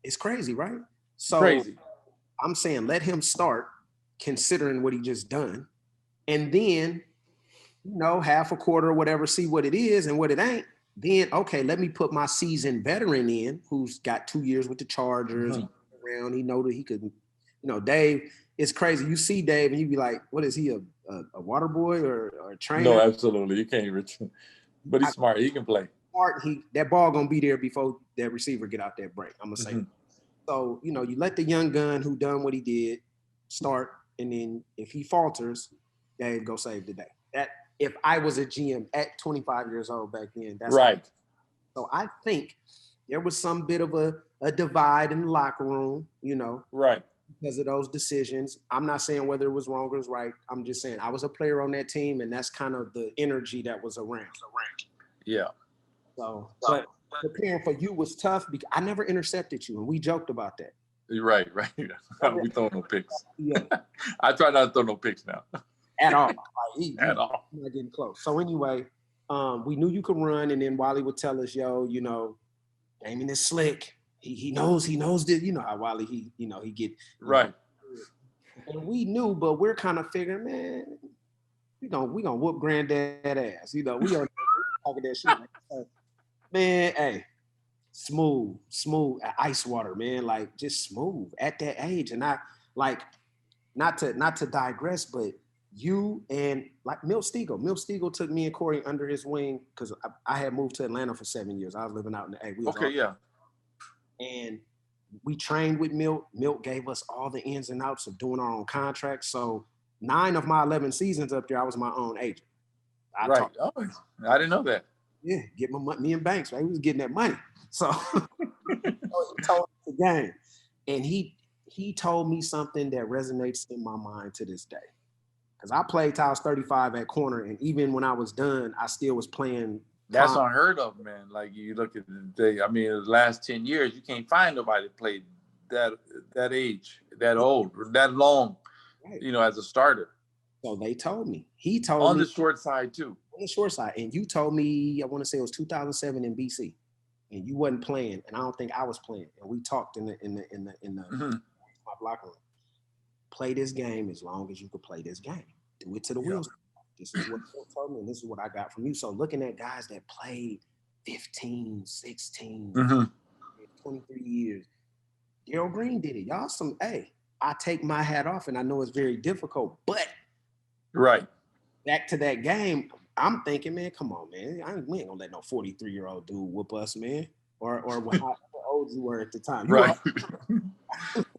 It's crazy, right? So crazy. I'm saying let him start, considering what he just done. And then half a quarter or whatever, see what it is and what it ain't. Then, okay, let me put my seasoned veteran in who's got 2 years with the Chargers around. He know that he could, Dave, it's crazy. You see Dave and you be like, what is he, a water boy or a trainer? No, absolutely. You can't reach him. But he's smart. He can play. Smart. That ball going to be there before that receiver get out that break. I'm going to say. So, you let the young gun who done what he did start. And then if he falters, Dave go save the day. That if I was a GM at 25 years old back then, that's right. So I think there was some bit of a divide in the locker room, right, because of those decisions. I'm not saying whether it was wrong or was right. I'm just saying I was a player on that team, and that's kind of the energy that was around. Yeah. So, but preparing for you was tough because I never intercepted you, and we joked about that. Right. We throw no picks. Yeah. I try not to throw no picks now. At all. At all. Not getting close. So anyway, we knew you could run, and then Wally would tell us, Damon is slick. He knows that, how Wally, he get. Right. And we knew, but we're kind of figuring, man, we gonna whoop granddad ass. We are talking that shit. So, man, hey, smooth, ice water, man, like just smooth at that age. And I like, not to digress, but you and like Milt Stegall took me and Corey under his wing because I had moved to Atlanta for 7 years. I was living out in the and we trained with Milt. Milt gave us all the ins and outs of doing our own contracts. So 9 of my 11 seasons up there, I was my own agent. I didn't know that. Yeah, get my money. Me and Banks, right? We was getting that money. So he told us the game, and he told me something that resonates in my mind to this day. Because I played till I was 35 at corner, and even when I was done, I still was playing. That's unheard of, man. Like you look at the day. I mean, the last 10 years, you can't find nobody that played that age, that old, that long, right, as a starter. So they told me. He told me on the short side too. On the short side, and you told me, I want to say it was 2007 in BC, and you wasn't playing, and I don't think I was playing, and we talked in the my locker room. Play this game as long as you could play this game. Do it to the wheels. This is what you told me, and this is what I got from you. So looking at guys that played 15, 16, 23 years, Darryl Green did it. Y'all I take my hat off, and I know it's very difficult, but right back to that game, I'm thinking, man, come on, man. We ain't gonna let no 43-year-old dude whoop us, man. Or how old you were at the time. Right.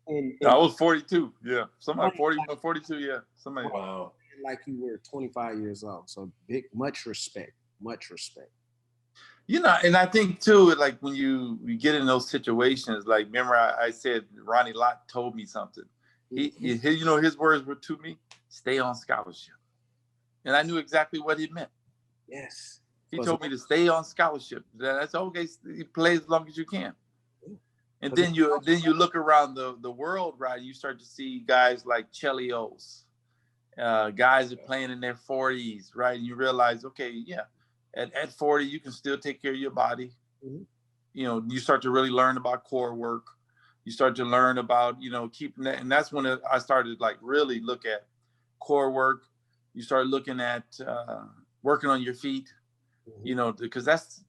and I was 42. Yeah. Somebody 42. Yeah. Somebody. Wow. Like you were 25 years old. So much respect. And I think too, like when you get in those situations, like remember I said Ronnie Lott told me something. His words were to me, stay on scholarship. And I knew exactly what he meant. Yes. He told me to stay on scholarship. That's okay. You play as long as you can. And then you look around the world, right? You start to see guys like Chelios, guys are playing in their 40s, right? And you realize, okay, yeah, at 40 you can still take care of your body. You start to really learn about core work. You start to learn about keeping that, and that's when I started like really look at core work. You start looking at working on your feet, because that's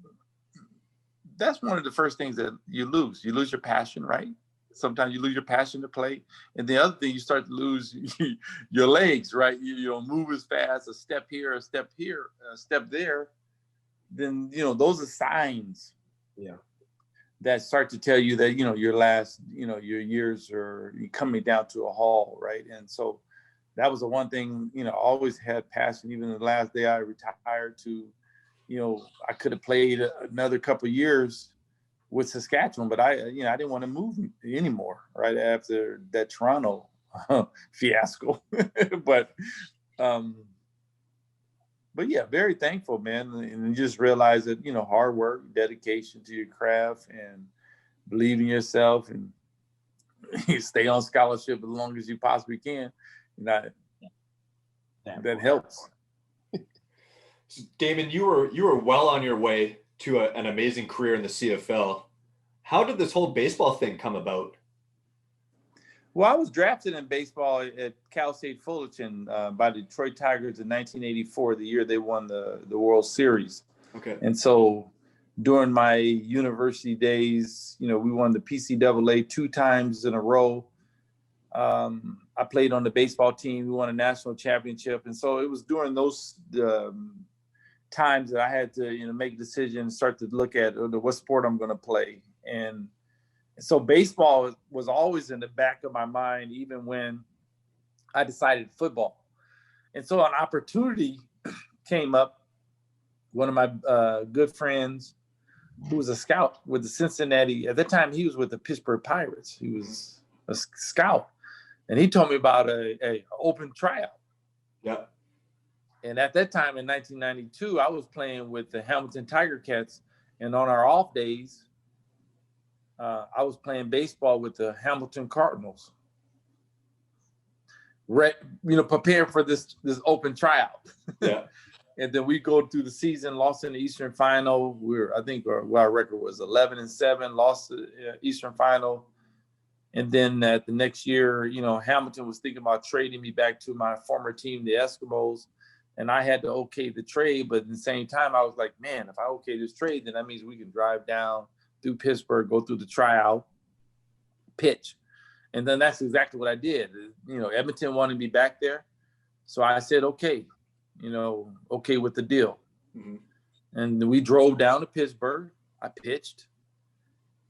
one of the first things that you lose. You lose your passion, right? Sometimes you lose your passion to play. And the other thing, you start to lose your legs, right? You don't move as fast, a step here, a step here, a step there. Then, those are signs that start to tell you that, your last, your years are coming down to a halt, right? And so that was the one thing, I always had passion. Even the last day I retired to, I could have played another couple of years with Saskatchewan, but I didn't want to move anymore right after that Toronto fiasco. But yeah, very thankful, man. And you just realize that, hard work, dedication to your craft, and believe in yourself, and you stay on scholarship as long as you possibly can. That helps. Damon, you were well on your way to an amazing career in the CFL. How did this whole baseball thing come about? Well, I was drafted in baseball at Cal State Fullerton by the Detroit Tigers in 1984, the year they won the World Series. Okay. And so during my university days, we won the PCAA 2 times in a row. I played on the baseball team. We won a national championship. And so it was during those times that I had to, make a decision, start to look at what sport I'm going to play. And so baseball was always in the back of my mind, even when I decided football. And so an opportunity came up. One of my good friends, who was a scout with the Cincinnati, at that time he was with the Pittsburgh Pirates. He was a scout. And he told me about a open tryout. Yeah. And at that time in 1992, I was playing with the Hamilton Tiger Cats. And on our off days, I was playing baseball with the Hamilton Cardinals. Preparing for this open tryout. Yeah. And then we go through the season, lost in the Eastern Final. I think our record was 11-7, lost the Eastern Final. And then the next year, Hamilton was thinking about trading me back to my former team, the Eskimos. And I had to okay the trade. But at the same time, I was like, man, if I okay this trade, then that means we can drive down through Pittsburgh, go through the tryout, pitch. And then that's exactly what I did. Edmonton wanted me back there. So I said, okay, okay with the deal. Mm-hmm. And we drove down to Pittsburgh. I pitched.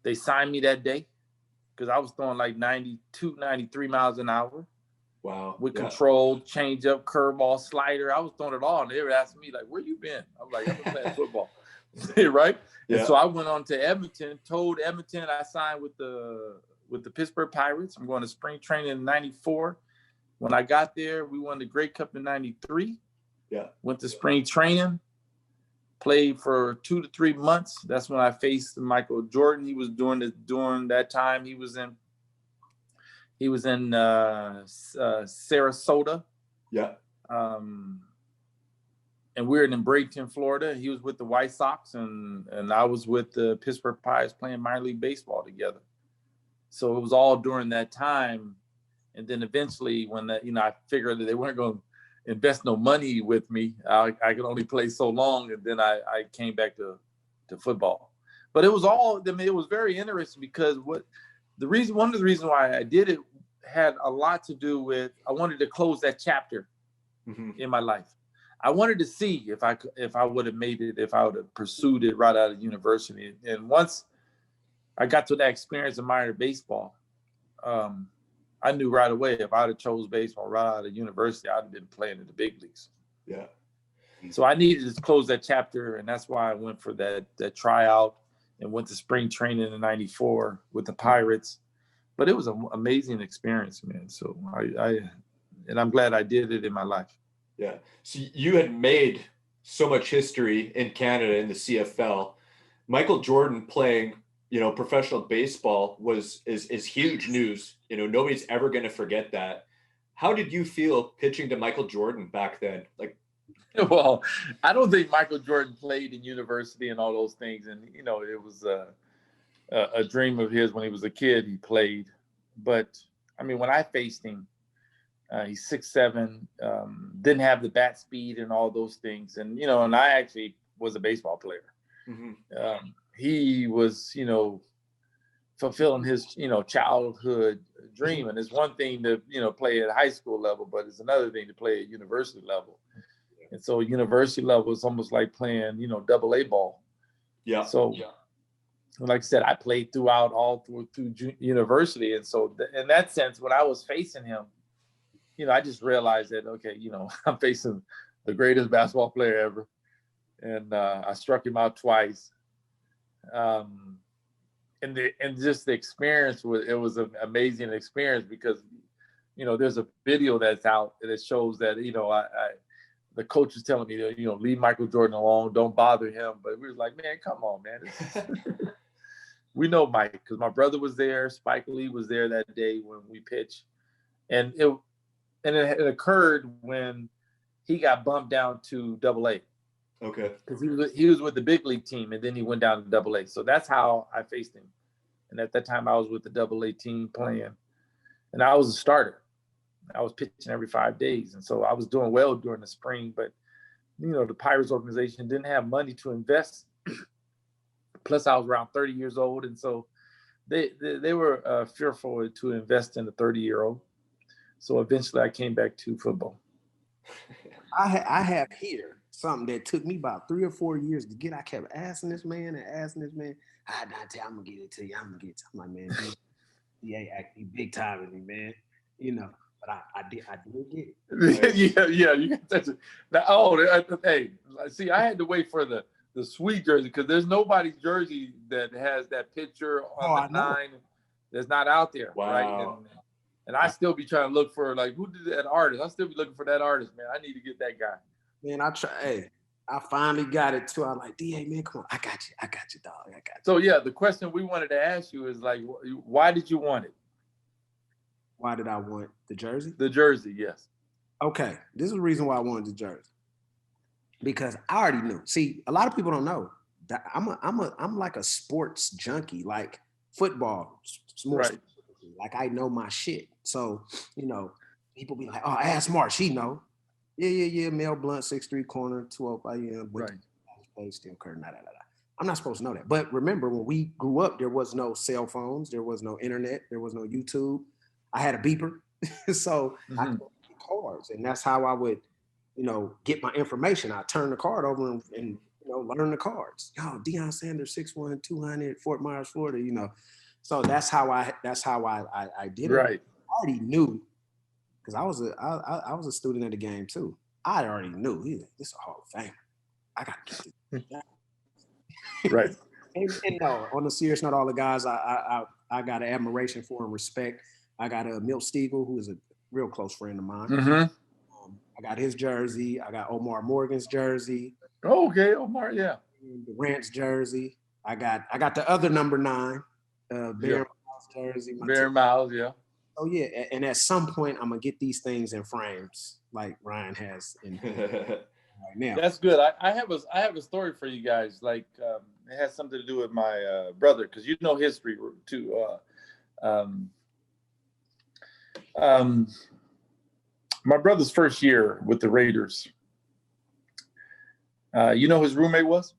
They signed me that day because I was throwing like 92, 93 miles an hour. Wow. With control, changeup, curveball, slider. I was throwing it all. And they were asking me, like, where you been? I was like, I've been playing football. Right? Yeah. And so I went on to Edmonton, told Edmonton I signed with the Pittsburgh Pirates. I'm going to spring training in 94. When I got there, we won the Grey Cup in 93. Yeah. Went to spring training, played for 2 to 3 months. That's when I faced Michael Jordan. He was during that time. He was in Sarasota. Yeah. And we were in Bradenton, Florida. He was with the White Sox, and I was with the Pittsburgh Pirates playing minor league baseball together. So it was all during that time. And then eventually when I figured that they weren't going to invest no money with me, I could only play so long. And then I came back to football. But it was it was very interesting because one of the reasons why I did it had a lot to do with, I wanted to close that chapter in my life. I wanted to see if I would have made it, if I would have pursued it right out of university. And once I got to that experience in minor baseball, I knew right away if I'd have chose baseball right out of university, I'd have been playing in the big leagues. Yeah. So I needed to close that chapter, and that's why I went for that tryout and went to spring training in 94 with the Pirates. But it was an amazing experience, man. So I'm glad I did it in my life. Yeah. So you had made so much history in Canada in the CFL. Michael Jordan playing, professional baseball is huge news. Nobody's ever going to forget that. How did you feel pitching to Michael Jordan back then? Like, well, I don't think Michael Jordan played in university and all those things. And, it was a dream of his when he was a kid, he played. But I mean, when I faced him, he's 6'7", didn't have the bat speed and all those things. And, and I actually was a baseball player. Mm-hmm. He was, fulfilling his, childhood dream. And it's one thing to, play at high school level, but it's another thing to play at university level. And so university level is almost like playing, AA ball. Yeah. So, like I said, I played all through university. And so in that sense, when I was facing him, I just realized that, okay, I'm facing the greatest basketball player ever. And I struck him out twice. And just the experience was an amazing experience because, there's a video that's out that shows that, the coach was telling me to, leave Michael Jordan alone, don't bother him. But we was like, man, come on, man. We know Mike because my brother was there. Spike Lee was there that day when we pitched. And it occurred when he got bumped down to AA. Okay. Because he was with the big league team, and then he went down to AA. So that's how I faced him. And at that time, I was with the AA team playing. and I was a starter. I was pitching every 5 days. And so I was doing well during the spring, but, the Pirates organization didn't have money to invest. Plus I was around 30 years old. And so they were fearful to invest in a 30-year-old. So eventually I came back to football. I have here something that took me about 3 or 4 years to get. I kept asking this man, Dante, I'm going to get it to you. I'm like, man, DA actually big time with me, man. But I did get it. Yeah, you got that. Now, hey, see, I had to wait for the sweet jersey because there's nobody's jersey that has that picture on the 9 that's not out there, right? And I still be trying to look for, like, who did that artist? I still be looking for that artist, man. I need to get that guy. Man, I finally got it too. I'm like, DA, man, come on, I got you, dog, I got you. So yeah, the question we wanted to ask you is like, why did you want it? Why did I want the jersey? The jersey, yes. Okay, this is the reason why I wanted the jersey. Because I already knew. See, a lot of people don't know that I'm like a sports junkie, like football. Right. Like I know my shit. So, people be like, oh, ask Marsh, he know. Yeah. Mel Blunt, 6'3", corner, 205 right. Still Curtin, I'm not supposed to know that. But remember, when we grew up, there was no cell phones, there was no internet, there was no YouTube. I had a beeper. So I could get cards. And that's how I would, get my information. I turn the card over and learn the cards. Deion Sanders, 6'1", 200, Fort Myers, Florida, So that's how I did it. Right. I already knew because I was a student at the game too. I already knew this is a Hall of Famer. I got to get this. Right. and no, on a serious note, all the guys I got an admiration for and respect. I got a Milt Stiegel, who is a real close friend of mine. Mm-hmm. I got his jersey. I got Omar Morgan's jersey. Oh, okay, Omar, yeah. Durant's jersey. I got the other number 9, Miles jersey. Miles, yeah. Oh yeah, and at some point I'm gonna get these things in frames like Ryan has in right now. That's good. I have a story for you guys. Like it has something to do with my brother because history too. My brother's first year with the Raiders. His roommate was?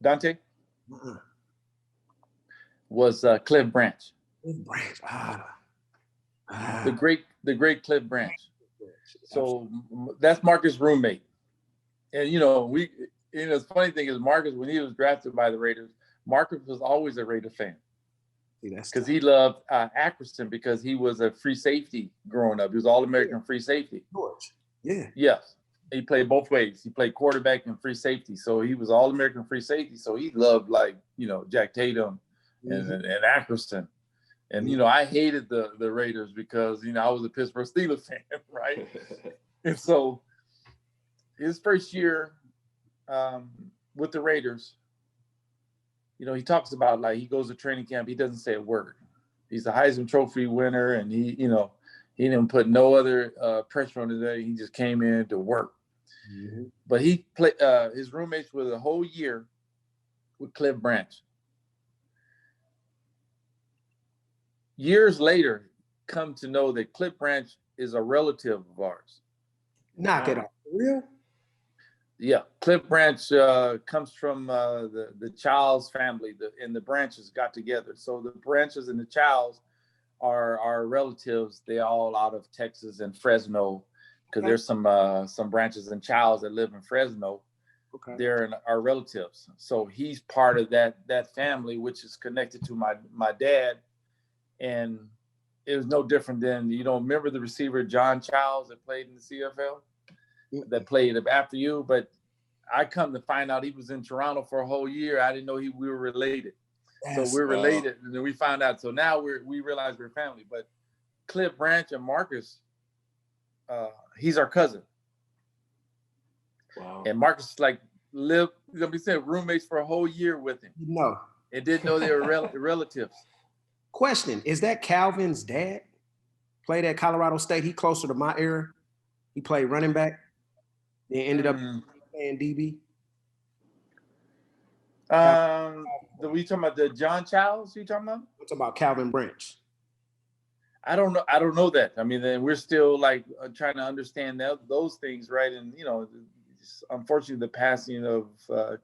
Dante? Was Cliff Branch. Cliff Branch. The great Cliff Branch. So that's Marcus' roommate. And the funny thing is Marcus, when he was drafted by the Raiders, Marcus was always a Raider fan. Because he loved Ackerson because he was a free safety growing up. He was All-American free safety. George. Yeah. Yes. He played both ways. He played quarterback and free safety. So he was All-American free safety. So he loved Jack Tatum and Ackerson. And, I hated the Raiders because, I was a Pittsburgh Steelers fan, right? And so his first year with the Raiders, he talks about he goes to training camp. He doesn't say a word. He's a Heisman Trophy winner, and he didn't put no other pressure on today. He just came in to work. Mm-hmm. But he played. His roommates were the whole year with Cliff Branch. Years later, come to know that Cliff Branch is a relative of ours. Knock it off. Real? Yeah, Cliff Branch comes from the Childs family, and the Branches got together. So the Branches and the Childs are relatives. They're all out of Texas and Fresno, because there's some Branches and Childs that live in Fresno. Okay. They're our relatives. So he's part of that family, which is connected to my dad. And it was no different than, remember the receiver John Childs that played in the CFL? That played after you, but I come to find out he was in Toronto for a whole year. I didn't know we were related. So we're related, and then we found out. So now we realize we're family. But Cliff Branch and Marcus, he's our cousin. Wow. And Marcus we said roommates for a whole year with him. No. And didn't know they were relatives. Question: is that Calvin's dad? Played at Colorado State. He closer to my era. He played running back. Then ended up playing DB. We talking about the John Childs? You talking about? I'm talking about Calvin Branch. I don't know. I don't know that. I mean, then we're still like trying to understand those things, right? And unfortunately, the passing of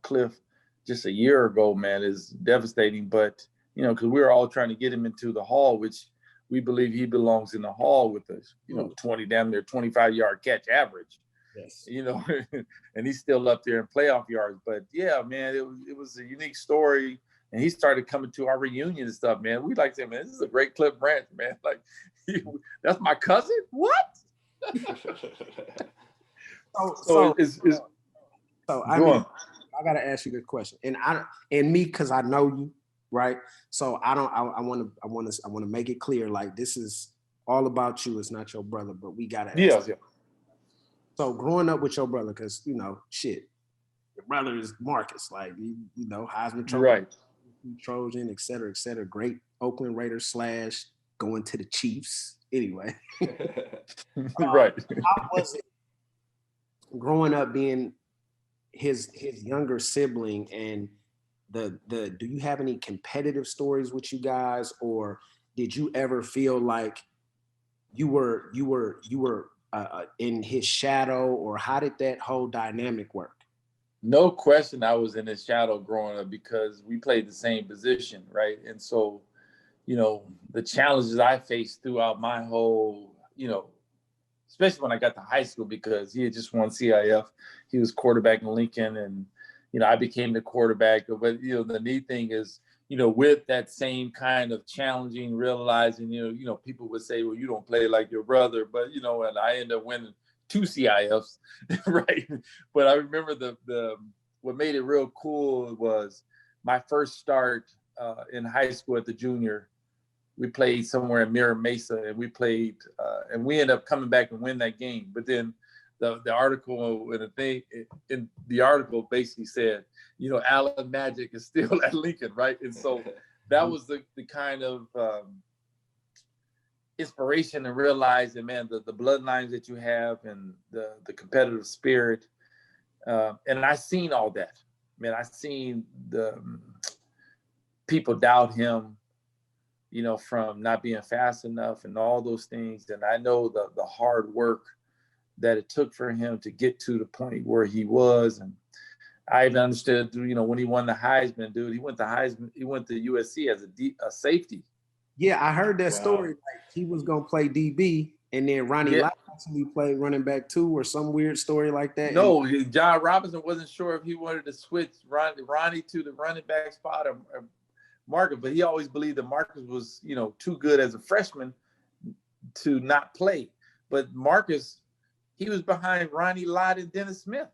Cliff just a year ago, man, is devastating. But because we were all trying to get him into the Hall, which we believe he belongs in the Hall with us. 25-yard catch average. Yes. And he's still up there in playoff yards. But yeah, man, it was a unique story. And he started coming to our reunion and stuff, man. We like to say, man, this is a great Cliff Branch, man. Like, that's my cousin? What? So I mean, I gotta ask you this question, and me, because I know you, right? So I want to make it clear, like, this is all about you. It's not your brother, but we gotta ask. Yeah. So growing up with your brother, because your brother is Marcus, like Heisman Trophy, right? Trojan, et cetera, great Oakland Raiders / going to the Chiefs. Anyway, right. How was it growing up being his younger sibling, and do you have any competitive stories with you guys, or did you ever feel like you were in his shadow, or how did that whole dynamic work? No question, I was in his shadow growing up because we played the same position, right? And so, the challenges I faced throughout my whole, especially when I got to high school, because he had just won CIF. He was quarterback in Lincoln, and, I became the quarterback. But, the neat thing is, with that same kind of challenging, realizing, people would say, well, you don't play like your brother, but, and I ended up winning 2 CIFs, right? But I remember the what made it real cool was my first start in high school at the junior. We played somewhere in Mira Mesa, and we played, and we ended up coming back and win that game. But then the article and the thing in the article basically said, Allen Magic is still at Lincoln, right? And so that was the kind of inspiration and realizing, man, the bloodlines that you have and the competitive spirit. And I seen all that, man. I seen the people doubt him, from not being fast enough and all those things. And I know the hard work that it took for him to get to the point where he was. And I even understood, when he won the Heisman, dude, he went to USC as a safety. Yeah, I heard that story. Like, he was gonna play DB, and then Ronnie Lott actually played running back too, or some weird story like that. No, John Robinson wasn't sure if he wanted to switch Ronnie to the running back spot or Marcus, but he always believed that Marcus was, too good as a freshman to not play. But Marcus, he was behind Ronnie Lott and Dennis Smith.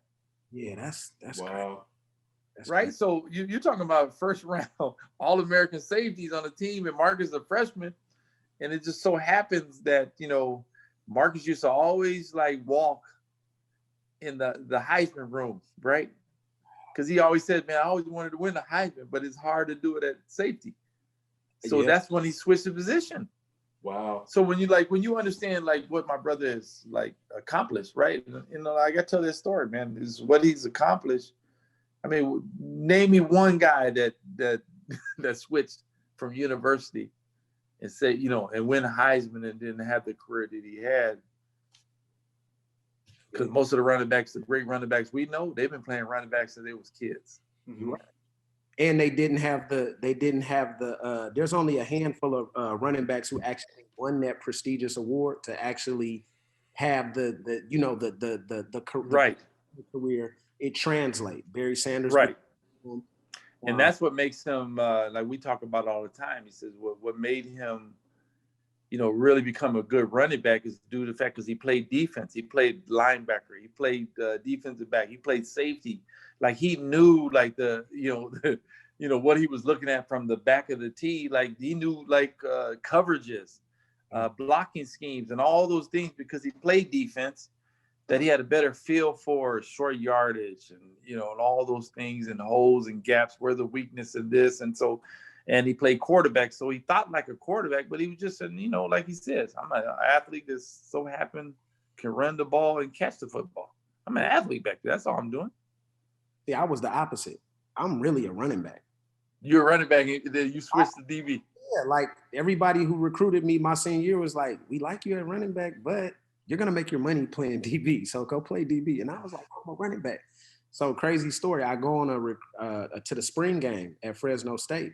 Yeah, that's wow. That's right? crazy. So you're talking about first round All-American safeties on the team, and Marcus is a freshman. And it just so happens that, Marcus used to always like walk in the Heisman room, right? Because he always said, man, I always wanted to win the Heisman, but it's hard to do it at safety. So that's when he switched the position. Wow. So when you understand like what my brother has like accomplished, right? I got to tell this story, man, is what he's accomplished. I mean, name me one guy that switched from university and say, and win a Heisman and didn't have the career that he had. Because most of the running backs, the great running backs we know, they've been playing running backs since they was kids. Mm-hmm. And they didn't have the there's only a handful of running backs who actually won that prestigious award to actually have the career. It translates. Barry Sanders. Right. And that's what makes him, like we talk about all the time. He says what made him, really become a good running back is due to the fact because he played defense. He played linebacker. He played defensive back. He played safety. Like he knew like what he was looking at from the back of the tee. Like he knew coverages, blocking schemes and all those things because he played defense. That he had a better feel for short yardage and, and all those things and holes and gaps, where the weakness in this. And so, and he played quarterback. So he thought like a quarterback, but he was just, like he says, I'm an athlete that so happened can run the ball and catch the football. I'm an athlete back there. That's all I'm doing. Yeah, I was the opposite. I'm really a running back. You're a running back, and then you switched to DB. Yeah, like everybody who recruited me my senior year was like, we like you at running back, but you're gonna make your money playing DB, so go play DB. And I was like, I'm a running back. So crazy story. I go on to the spring game at Fresno State.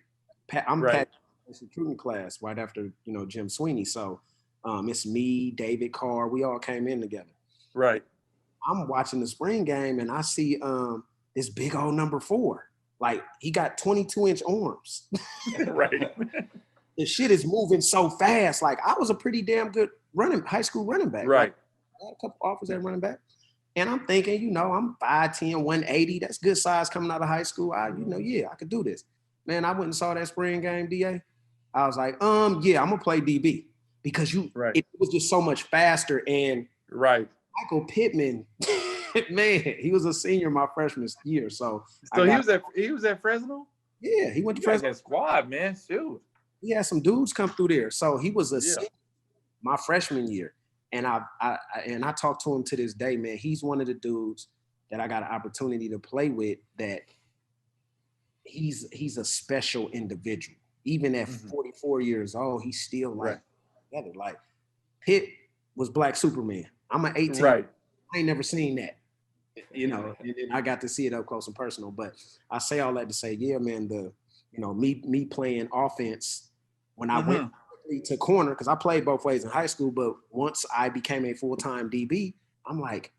I'm Right. recruiting class right after Jim Sweeney. So it's me, David Carr. We all came in together. Right. I'm watching the spring game and I see this big old number 4. Like he got 22-inch arms. Right. The shit is moving so fast. Like I was a pretty damn good high school running back. Right. Like, I had a couple offers at running back. And I'm thinking, I'm 5'10", 180. That's good size coming out of high school. I could do this. Man, I went and saw that spring game, DA. I was like, yeah, I'm gonna play DB because it was just so much faster. And right. Michael Pittman, man, he was a senior my freshman year. So he was at Fresno? Yeah, he went to Fresno. That squad, man. Shoot. He had some dudes come through there. So he was a senior my freshman year. And I talked to him to this day, man. He's one of the dudes that I got an opportunity to play with that he's a special individual. Even at 44 years old, he's still like together. Like Pitt was Black Superman. I'm an 18. Right. I ain't never seen that. And I got to see it up close and personal. But I say all that to say, yeah, man, me playing offense when I went to corner, because I played both ways in high school, but once I became a full-time DB, I'm like,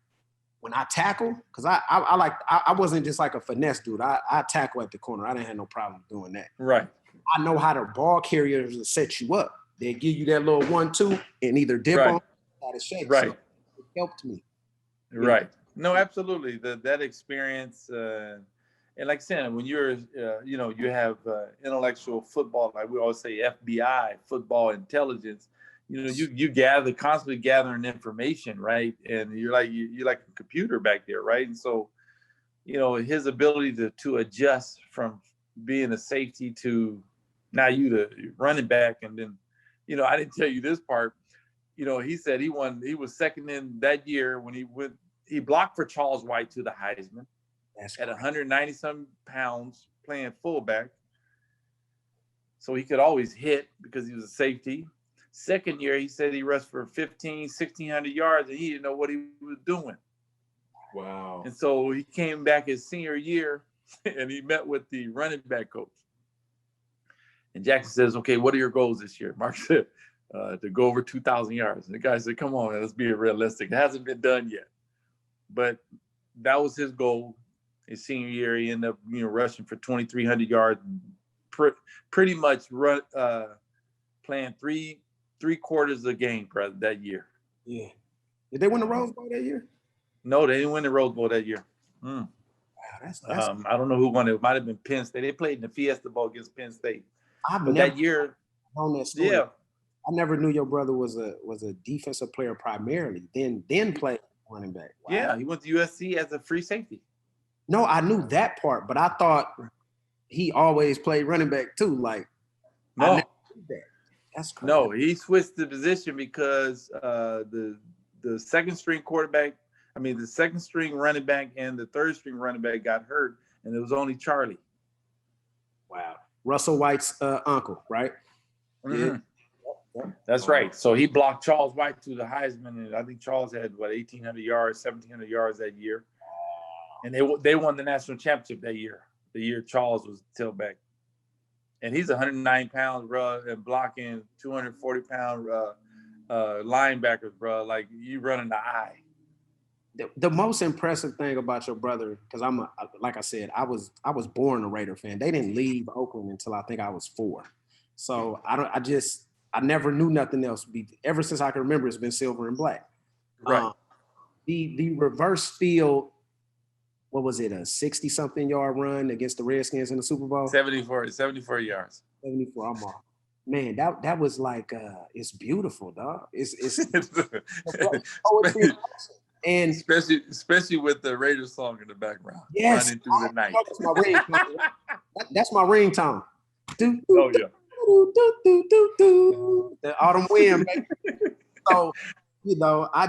when I tackle, because I wasn't just like a finesse dude. I tackle at the corner. I didn't have no problem doing that. Right. I know how the ball carriers set you up. They give you that little 1-2 and either dip on or to shake. Right. So it helped me. Right. No, absolutely. That experience, and like I said, when you're, you have intellectual football, like we always say, FBI, football intelligence. You constantly gathering information, right? And you're like a computer back there, right? And so, his ability to adjust from being a safety to now you the running back, and then, I didn't tell you this part. He said he was second in that year when he blocked for Charles White to the Heisman. At 190-some pounds, playing fullback. So he could always hit because he was a safety. Second year, he said he rushed for 1,600 yards, and he didn't know what he was doing. Wow. And so he came back his senior year, and he met with the running back coach. And Jackson says, okay, what are your goals this year? Mark said, to go over 2,000 yards. And the guy said, come on, man, let's be realistic. It hasn't been done yet. But that was his goal. His senior year, he ended up, rushing for 2,300 yards, pretty much playing three quarters of the game that year. Yeah. Did they win the Rose Bowl that year? No, they didn't win the Rose Bowl that year. Wow, that's I don't know who won it. It might have been Penn State. They played in the Fiesta Bowl against Penn State. That year, on that story. Yeah. I never knew your brother was a defensive player primarily. Then played running back. Wow. Yeah, he went to USC as a free safety. No, I knew that part, but I thought he always played running back too. Like, no, I never knew that. That's crazy. No, he switched the position because the second string running back and the third string running back got hurt, and it was only Charlie. Wow, Russell White's uncle, right? Mm-hmm. Yeah. That's right. So he blocked Charles White to the Heisman, and I think Charles had 1,800 yards, 1,700 yards that year. And they won the national championship that year. The year Charles was tailback, and he's 109 pounds, bro, and blocking 240-pound linebackers, bro. Like you running the eye. The most impressive thing about your brother, because like I said, I was born a Raider fan. They didn't leave Oakland until I think I was 4. So I never knew nothing else. Ever since I can remember, it's been silver and black. Right. The reverse field. What was it, a 60-something yard run against the Redskins in the Super Bowl? 74 yards. 74, I'm off. Man, that was like, it's beautiful, dog. It's and especially with the Raiders song in the background. Yes. Running through the night. That's my ringtone. Oh, yeah. The autumn wind, baby. So, I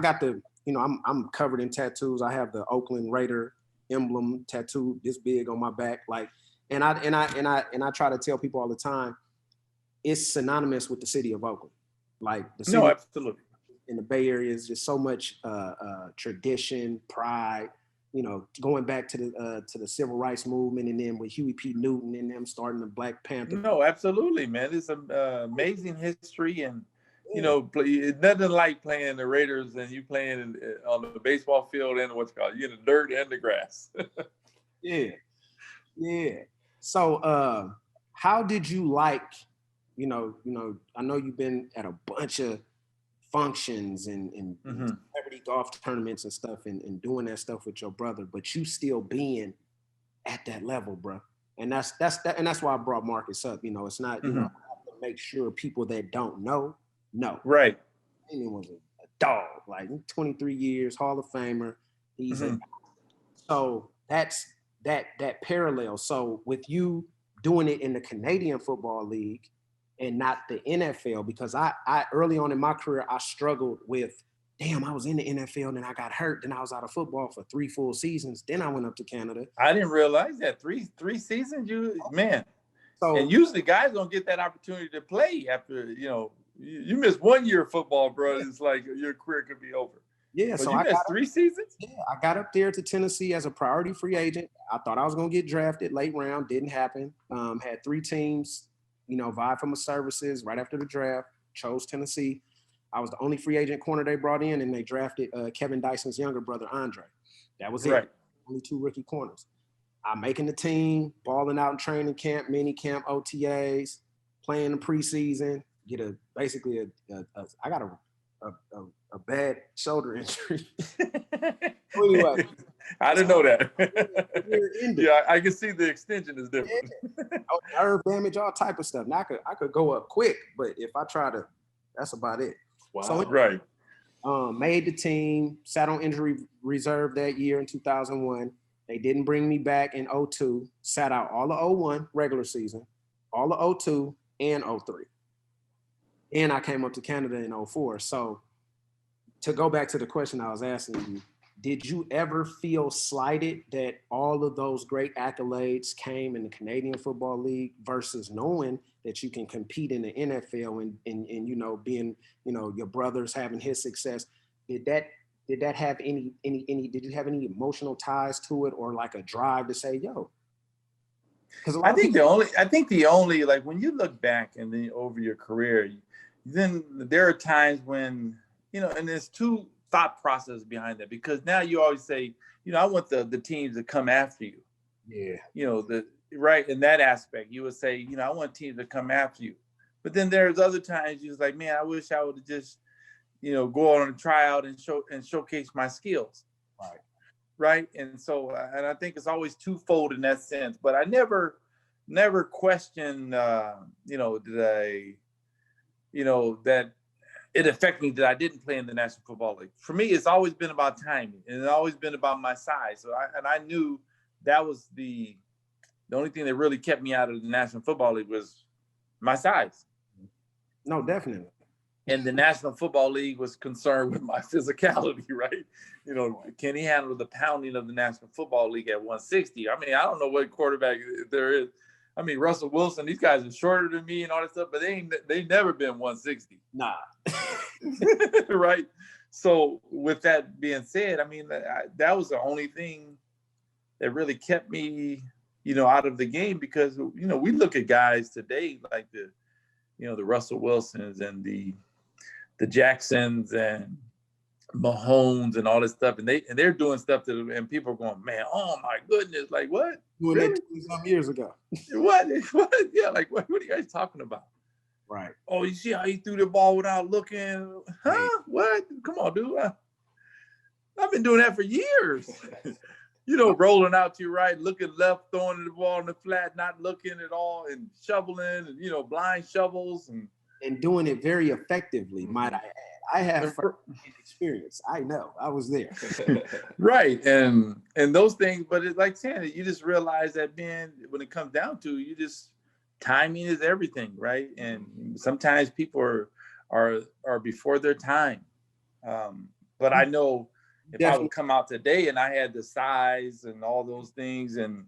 got the, I'm covered in tattoos. I have the Oakland Raider emblem tattooed this big on my back. Like, And I try to tell people all the time, it's synonymous with the city of Oakland. Like the city absolutely. In the Bay Area is just so much tradition, pride. You know, going back to the civil rights movement, and then with Huey P. Newton and them starting the Black Panther. No, absolutely, man. It's an amazing history, and you know, it's nothing like playing the Raiders and you playing on the baseball field and what's called in the dirt and the grass. Yeah. So, how did you like? You know, I know you've been at a bunch of functions and celebrity golf tournaments and stuff, and doing that stuff with your brother, but you still being at that level, bro. And that's why I brought Marcus up. You know, it's not, you know, I have to make sure people that don't know. Right. Damon was a dog, like 23 years, Hall of Famer. He's so that's that parallel. So with you doing it in the Canadian Football League and not the NFL, because I early on in my career, I struggled with, damn, I was in the NFL, then I got hurt, then I was out of football for 3 full seasons. Then I went up to Canada. I didn't realize that three seasons, man. So, and usually guys don't get that opportunity to play after, you know, you miss 1 year of football, bro. It's like your career could be over. Yeah, but so you missed 3 seasons? Yeah, I got up there to Tennessee as a priority free agent. I thought I was going to get drafted late round. Didn't happen. Had 3 teams, you know, vied for my services right after the draft. Chose Tennessee. I was the only free agent corner they brought in, and they drafted Kevin Dyson's younger brother, Andre. That was it. Right. Only 2 rookie corners. I'm making the team, balling out in training camp, mini camp, OTAs, playing the preseason. Get I got a bad shoulder injury. Anyway, I didn't know that. Yeah, I can see the extension is different. Nerve damage, all type of stuff. Now I could go up quick, but if I try to, that's about it. Wow. So right. Made the team, sat on injury reserve that year in 2001. They didn't bring me back in 02. Sat out all of 01 regular season, all of 02 and 03. And I came up to Canada in 04. So to go back to the question I was asking you, did you ever feel slighted that all of those great accolades came in the Canadian Football League versus knowing that you can compete in the NFL and you know, being, you know, your brother's having his success? Did that have any did you have any emotional ties to it, or like a drive to say, yo? Because I think the only like when you look back and then over your career, then there are times when, you know, and there's 2 thought processes behind that, because now you always say, you know, I want the teams to come after you. Yeah. You know, right in that aspect, you would say, you know, I want teams to come after you. But then there's other times you're like, man, I wish I would have just, you know, go on a tryout and showcase my skills. Right. Right. And so, and I think it's always twofold in that sense. But I never questioned, you know, that it affected me that I didn't play in the National Football League. For me, it's always been about timing, and it's always been about my size. So I knew that was the only thing that really kept me out of the National Football League was my size. No, definitely. And the National Football League was concerned with my physicality, right? You know, can he handle the pounding of the National Football League at 160? I mean, I don't know what quarterback there is. I mean, Russell Wilson, these guys are shorter than me and all that stuff, but they've never been 160. Nah. Right? So with that being said, I mean, that was the only thing that really kept me, you know, out of the game, because, you know, we look at guys today like the Russell Wilsons and the Jacksons and Mahomes and all this stuff, and they're doing stuff and people are going, man, oh my goodness, like what? Doing really? that some years ago. What? Yeah, like what are you guys talking about? Right. Oh, you see how he threw the ball without looking? Huh? Right. What? Come on, dude. I've been doing that for years. You know, rolling out to your right, looking left, throwing the ball in the flat, not looking at all, and shoveling, and, you know, blind shovels. And doing it very effectively, might I add. I have experience. I know. I was there. Right. And those things, but it's like saying, you just realize that, man, when it comes down to, you just, timing is everything, right? And sometimes people are before their time. But I know if I would come out today and I had the size and all those things, and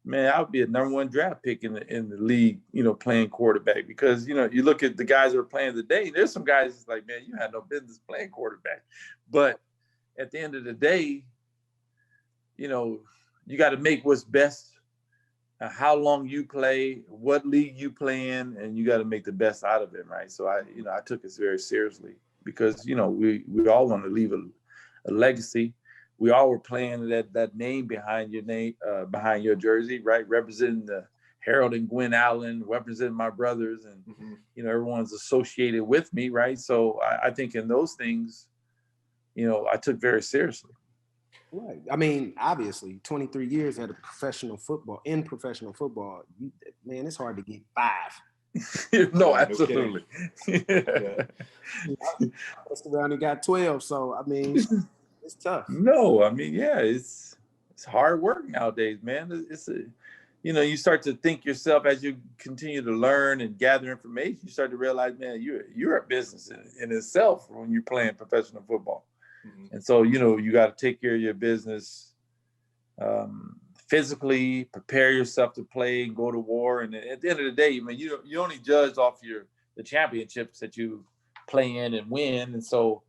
man, I would be a #1 draft pick in the league, playing quarterback, because, you look at the guys that are playing today, there's some guys that's like, man, you had no business playing quarterback. But at the end of the day, you got to make what's best, how long you play, what league you play in, and you got to make the best out of it, right? So I took this very seriously because, we all want to leave a legacy. We all were playing that name behind your name, behind your jersey, right? Representing the Harold and Gwen Allen, representing my brothers, and everyone's associated with me, right? So I think in those things, I took very seriously. Right. I mean, obviously, 23 years in professional football, man, it's hard to get 5. No, absolutely. Yeah. Just around and got 12. So, I mean, it's tough. No, I mean, yeah, it's hard work nowadays, man. You start to think yourself as you continue to learn and gather information. You start to realize, man, you're a business in itself when you're playing professional football. And so, you got to take care of your business physically, prepare yourself to play, go to war. And at the end of the day, you only judge off the championships that you play in and win. And so,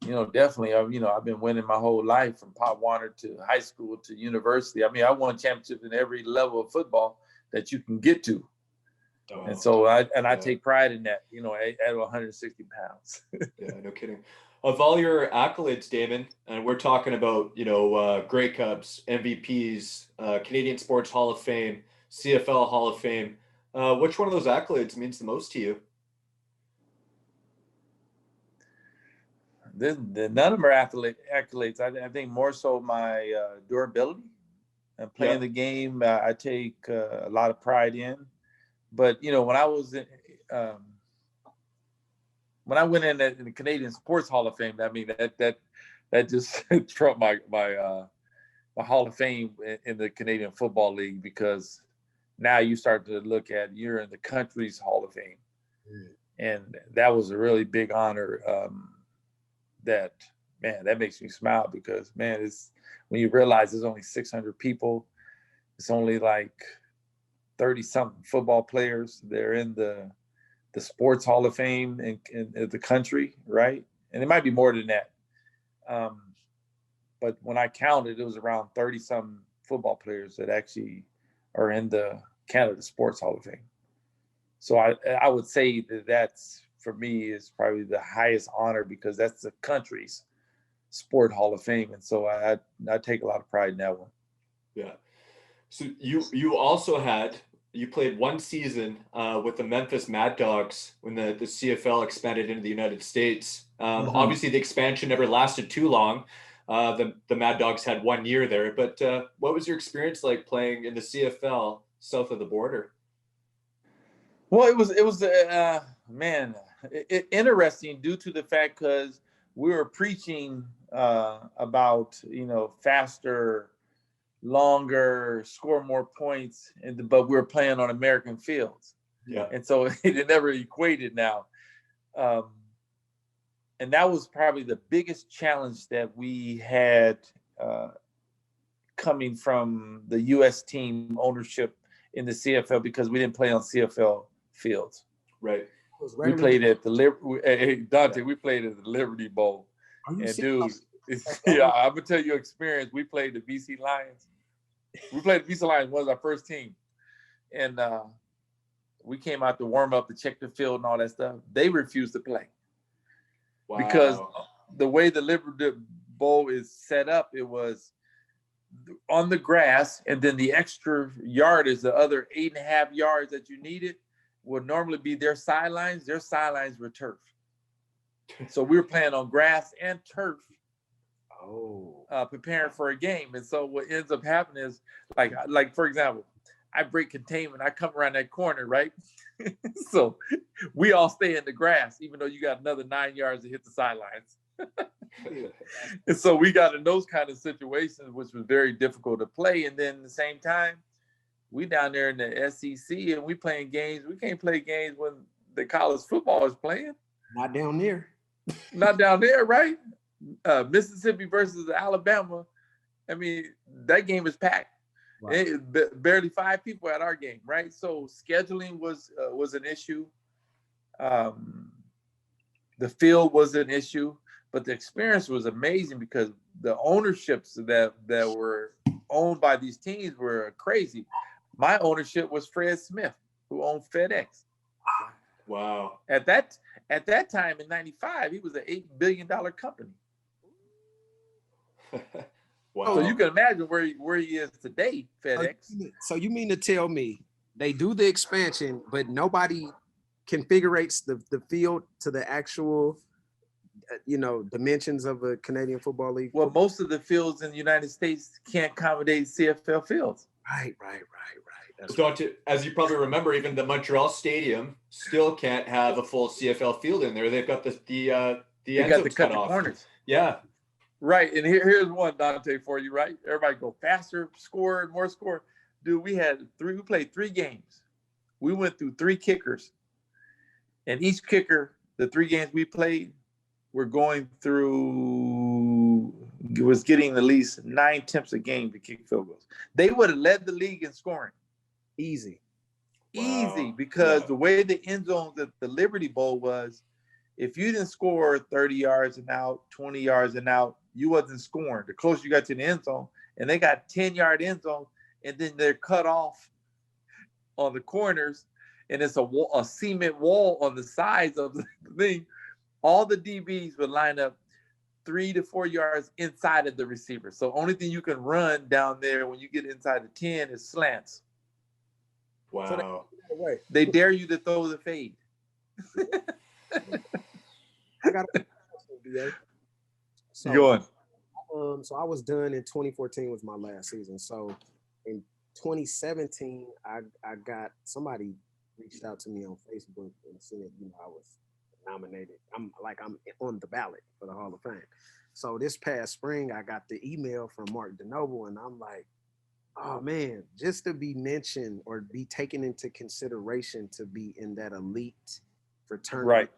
definitely, I've been winning my whole life from Pop Warner to high school to university. I mean, I won championships in every level of football that you can get to. Oh, and so I take pride in that, at 160 pounds. Yeah, no kidding. Of all your accolades, Damon, and we're talking about, Grey Cups, MVPs, Canadian Sports Hall of Fame, CFL Hall of Fame, which one of those accolades means the most to you? None of them are accolades. I think more so my durability and playing the game. I take a lot of pride in. But when I was when I went in the Canadian Sports Hall of Fame, I mean that just trumped my Hall of Fame in the Canadian Football League, because now you start to look at you're in the country's Hall of Fame, and that was a really big honor. That makes me smile, because it's when you realize there's only 600 people, it's only like 30 something football players. They're in the Sports Hall of Fame in the country, right? And it might be more than that. But when I counted, it was around 30 something football players that actually are in the Canada Sports Hall of Fame. So I would say that's, for me, is probably the highest honor, because that's the country's Sport Hall of Fame. And so I take a lot of pride in that one. Yeah. So you also you played one season with the Memphis Mad Dogs when the CFL expanded into the United States. Obviously, the expansion never lasted too long. The Mad Dogs had 1 year there. But what was your experience like playing in the CFL south of the border? Well, it was interesting due to the fact, because we were preaching about faster, longer, score more points, but we were playing on American fields. Yeah, and so it never equated now. And that was probably the biggest challenge that we had coming from the U.S. team ownership in the CFL, because we didn't play on CFL fields. Right. We played at the Dante. We played at the Liberty Bowl, and dude, I'm gonna tell you experience. We played the BC Lions. We played the BC Lions. Was our first team, and we came out to warm up, to check the field and all that stuff. They refused to play. Wow. Because the way the Liberty Bowl is set up, it was on the grass, and then the extra yard is the other 8.5 yards that you needed would normally be their sidelines. Their sidelines were turf. So we were playing on grass and turf, preparing for a game. And so what ends up happening is, like for example, I break containment, I come around that corner, right? So we all stay in the grass, even though you got another 9 yards to hit the sidelines. And so we got in those kind of situations, which was very difficult to play. And then at the same time, we down there in the SEC, and we playing games. We can't play games when the college football is playing. Not down there. Not down there, right? Mississippi versus Alabama. I mean, that game is packed. Right. Barely 5 people at our game, right? So scheduling was an issue. The field was an issue, but the experience was amazing because the ownerships that were owned by these teams were crazy. My ownership was Fred Smith, who owned FedEx. Wow. At that time in '95, he was an $8 billion company. Wow. So you can imagine where he is today, FedEx. So you mean to tell me they do the expansion, but nobody configurates the field to the actual, dimensions of a Canadian Football League? Well, most of the fields in the United States can't accommodate CFL fields. Right. As you probably remember, even the Montreal Stadium still can't have a full CFL field in there. They've got the end zones cut off. Corners. Yeah. Right, and here's one, Dante, for you, right? Everybody go faster, score, more score. Dude, we played 3 games. We went through 3 kickers. And each kicker, the 3 games we played, were going through, was getting at least 9 attempts a game to kick field goals. They would have led the league in scoring. Easy, Because the way the end zones at the Liberty Bowl was, if you didn't score 30 yards and out, 20 yards and out, you wasn't scoring. The closer you got to the end zone, and they got 10-yard end zone, and then they're cut off on the corners, and it's a cement wall on the sides of the thing. All the DBs would line up 3 to 4 yards inside of the receiver. So only thing you can run down there when you get inside the 10 is slants. Wow. So they dare you to throw the fade. I got a question, so, Go on. So I was done in 2014 was my last season. So in 2017, I got somebody reached out to me on Facebook and said, I was nominated. I'm on the ballot for the Hall of Fame. So this past spring, I got the email from Mark DeNoble, and I'm like, oh man, just to be mentioned or be taken into consideration to be in that elite fraternity, right?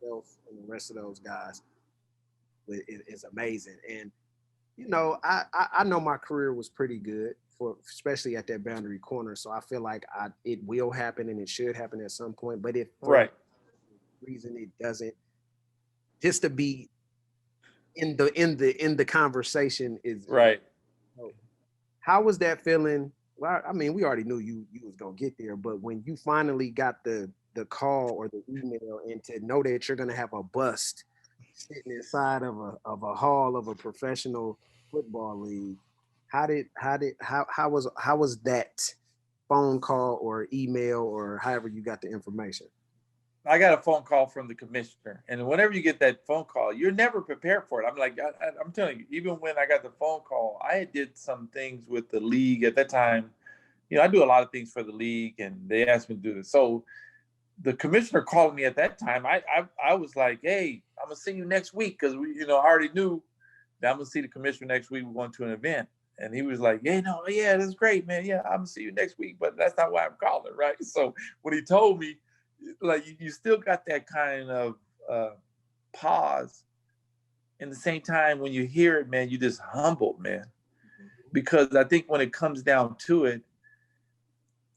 And the rest of those guys is amazing. And I know my career was pretty good especially at that boundary corner. So I feel like it will happen and it should happen at some point. But if for reason it doesn't, just to be in the conversation is right. How was that feeling? Well, I mean, we already knew you was gonna get there, but when you finally got the call or the email and to know that you're gonna have a bust sitting inside of a hall of a professional football league, how was that phone call or email or however you got the information? I got a phone call from the commissioner, and whenever you get that phone call, you're never prepared for it. I'm like, I'm telling you, even when I got the phone call, I did some things with the league at that time. I do a lot of things for the league, and they asked me to do this. So the commissioner called me at that time. I was like, hey, I'm gonna see you next week because I already knew that I'm gonna see the commissioner next week. We're going to an event, and he was like, yeah, that's great, man. Yeah, I'm gonna see you next week, but that's not why I'm calling, right? So when he told me, like, you still got that kind of pause. And at the same time, when you hear it, man, you just humbled, man. Because I think when it comes down to it,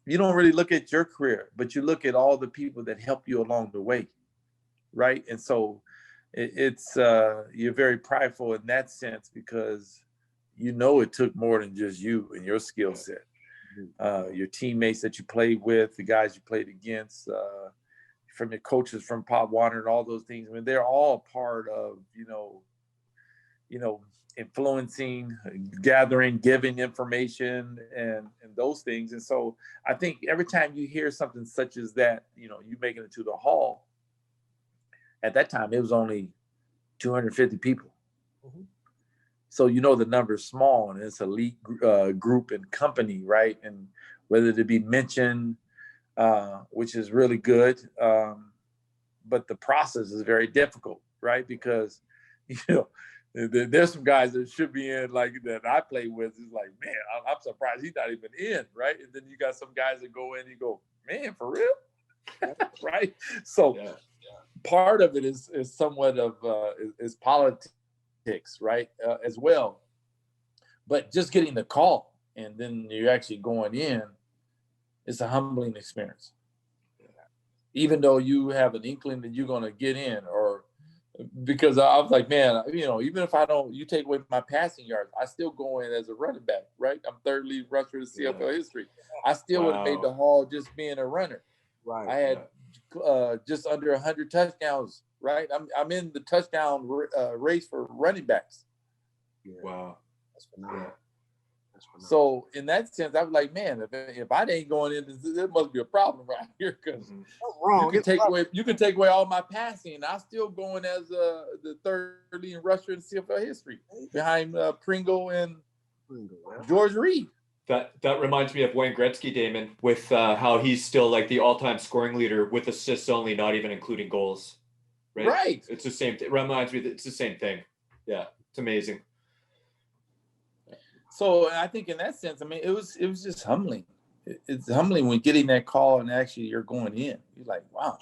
you don't really look at your career, but you look at all the people that help you along the way, right? And so it's you're very prideful in that sense because it took more than just you and your skill set. Your teammates that you played with, the guys you played against, from your coaches, from Pop Warner and all those things. I mean, they're all part of, influencing, gathering, giving information and those things. And so I think every time you hear something such as that, you making it to the hall, at that time, it was only 250 people. Mm-hmm. So, the number's small and it's elite group and company, right? And whether to be mentioned, which is really good. But the process is very difficult, right? Because, there's some guys that should be in, like, that I play with. It's like, man, I'm surprised he's not even in, right? And then you got some guys that go in, you go, man, for real? Right? So part of it is somewhat of politics, right, as well. But just getting the call, and then you're actually going in, it's a humbling experience. Even though you have an inkling that you're going to get in, or because I was like, man, even if you take away my passing yards, I still go in as a running back, right? I'm third lead rusher in CFL history. I still would have made the Hall just being a runner. Right. I had just under 100 touchdowns, right? I'm in the touchdown race for running backs. Yeah. Wow. That's phenomenal. So in that sense, I was like, man, if I ain't going in, there must be a problem right here, because wrong. You can take away all my passing. I'm still going as the third leading rusher in CFL history behind Pringle and George Reed. That reminds me of Wayne Gretzky, Damon, with how he's still like the all-time scoring leader with assists only, not even including goals. Right. It's the same. It reminds me that it's the same thing. Yeah, it's amazing. So I think in that sense, I mean, it was just humbling. It's humbling when getting that call and actually you're going in. You're like, wow.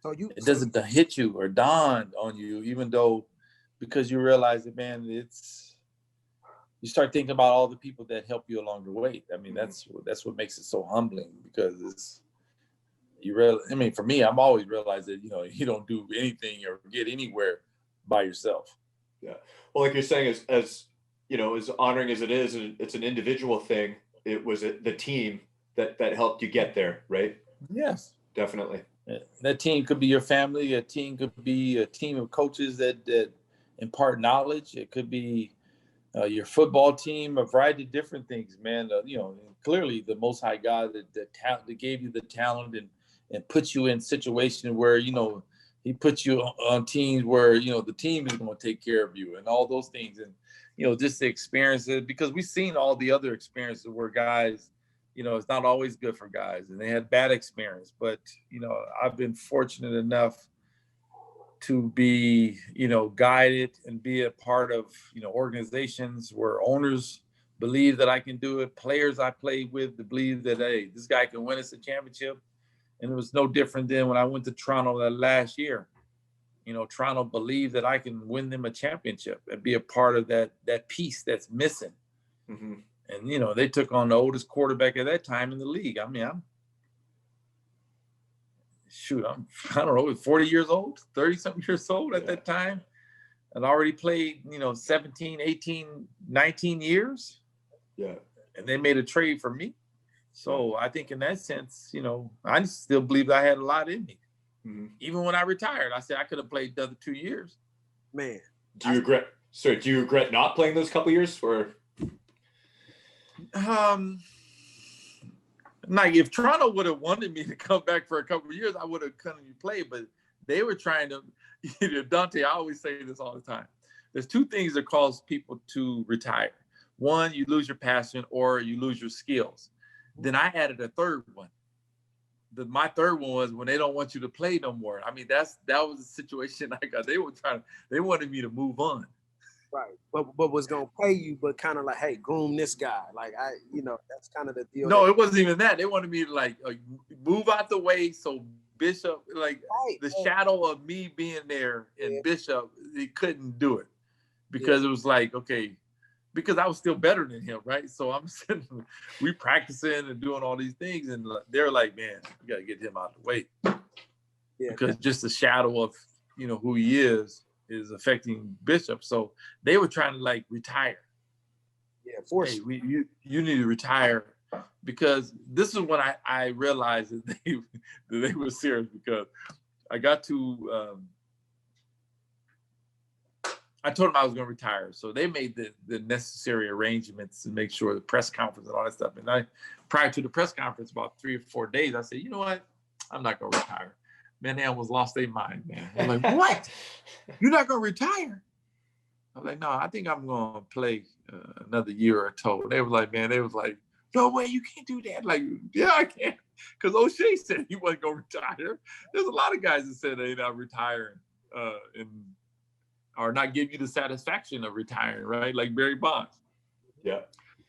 It doesn't hit you or dawn on you, even though, because you realize that, man, you start thinking about all the people that help you along the way. I mean, that's what makes it so humbling, because for me, I'm always realized that, you don't do anything or get anywhere by yourself. Yeah. Well, like you're saying, as honoring as it is, and it's an individual thing, it was the team that helped you get there, right? Yes. Definitely. That team could be your family. A team could be a team of coaches that impart knowledge. It could be your football team, a variety of different things, man. Clearly the Most High God that gave you the talent and put you in situations where, he put you on teams where, the team is going to take care of you and all those things. And, just to experience it, because we've seen all the other experiences where guys, it's not always good for guys, and they had bad experience. But, I've been fortunate enough to be, guided and be a part of, organizations where owners believe that I can do it. Players I played with believe that, hey, this guy can win us a championship. And it was no different than when I went to Toronto that last year. Toronto believed that I can win them a championship and be a part of that piece that's missing. Mm-hmm. And, they took on the oldest quarterback at that time in the league. I mean, I'm 40 years old, 30 something years old at that time. And already played, 17, 18, 19 years. Yeah. And they made a trade for me. So I think in that sense, I still believe I had a lot in me. Mm-hmm. Even when I retired, I said I could have played the other 2 years. Man. Do you regret not playing those couple years, or? Like if Toronto would have wanted me to come back for a couple of years, I would have come and played, but they were trying to, Dante, I always say this all the time. There's two things that cause people to retire. One, you lose your passion, or you lose your skills. Then I added a third one. My third one was when they don't want you to play no more. I mean, that was the situation I got. They wanted me to move on. Right. But was going to pay you, but kind of like, hey, groom this guy. Like, that's kind of the deal. No, it wasn't even that. They wanted me to move out the way. So Bishop, shadow of me being there and Bishop, he couldn't do it because it was like, okay, because I was still better than him, right? So I'm sitting, we practicing and doing all these things, and they're like, man, we got to get him out of the way. Yeah. Because just the shadow of, who he is affecting Bishop. So they were trying to retire. Yeah, force. Hey, you need to retire, because this is when I realized that they were serious, because I got to, I told them I was going to retire. So they made the necessary arrangements to make sure the press conference and all that stuff. And prior to the press conference, about 3 or 4 days, I said, you know what? I'm not going to retire. Man, they almost lost their mind, man. I'm like, what? You're not going to retire? I was like, no, I think I'm going to play another year or two. They were like, no way, you can't do that. Like, yeah, I can. Because O'Shea said he wasn't going to retire. There's a lot of guys that said they're not retiring or not give you the satisfaction of retiring, right? Like Barry Bonds. Yeah.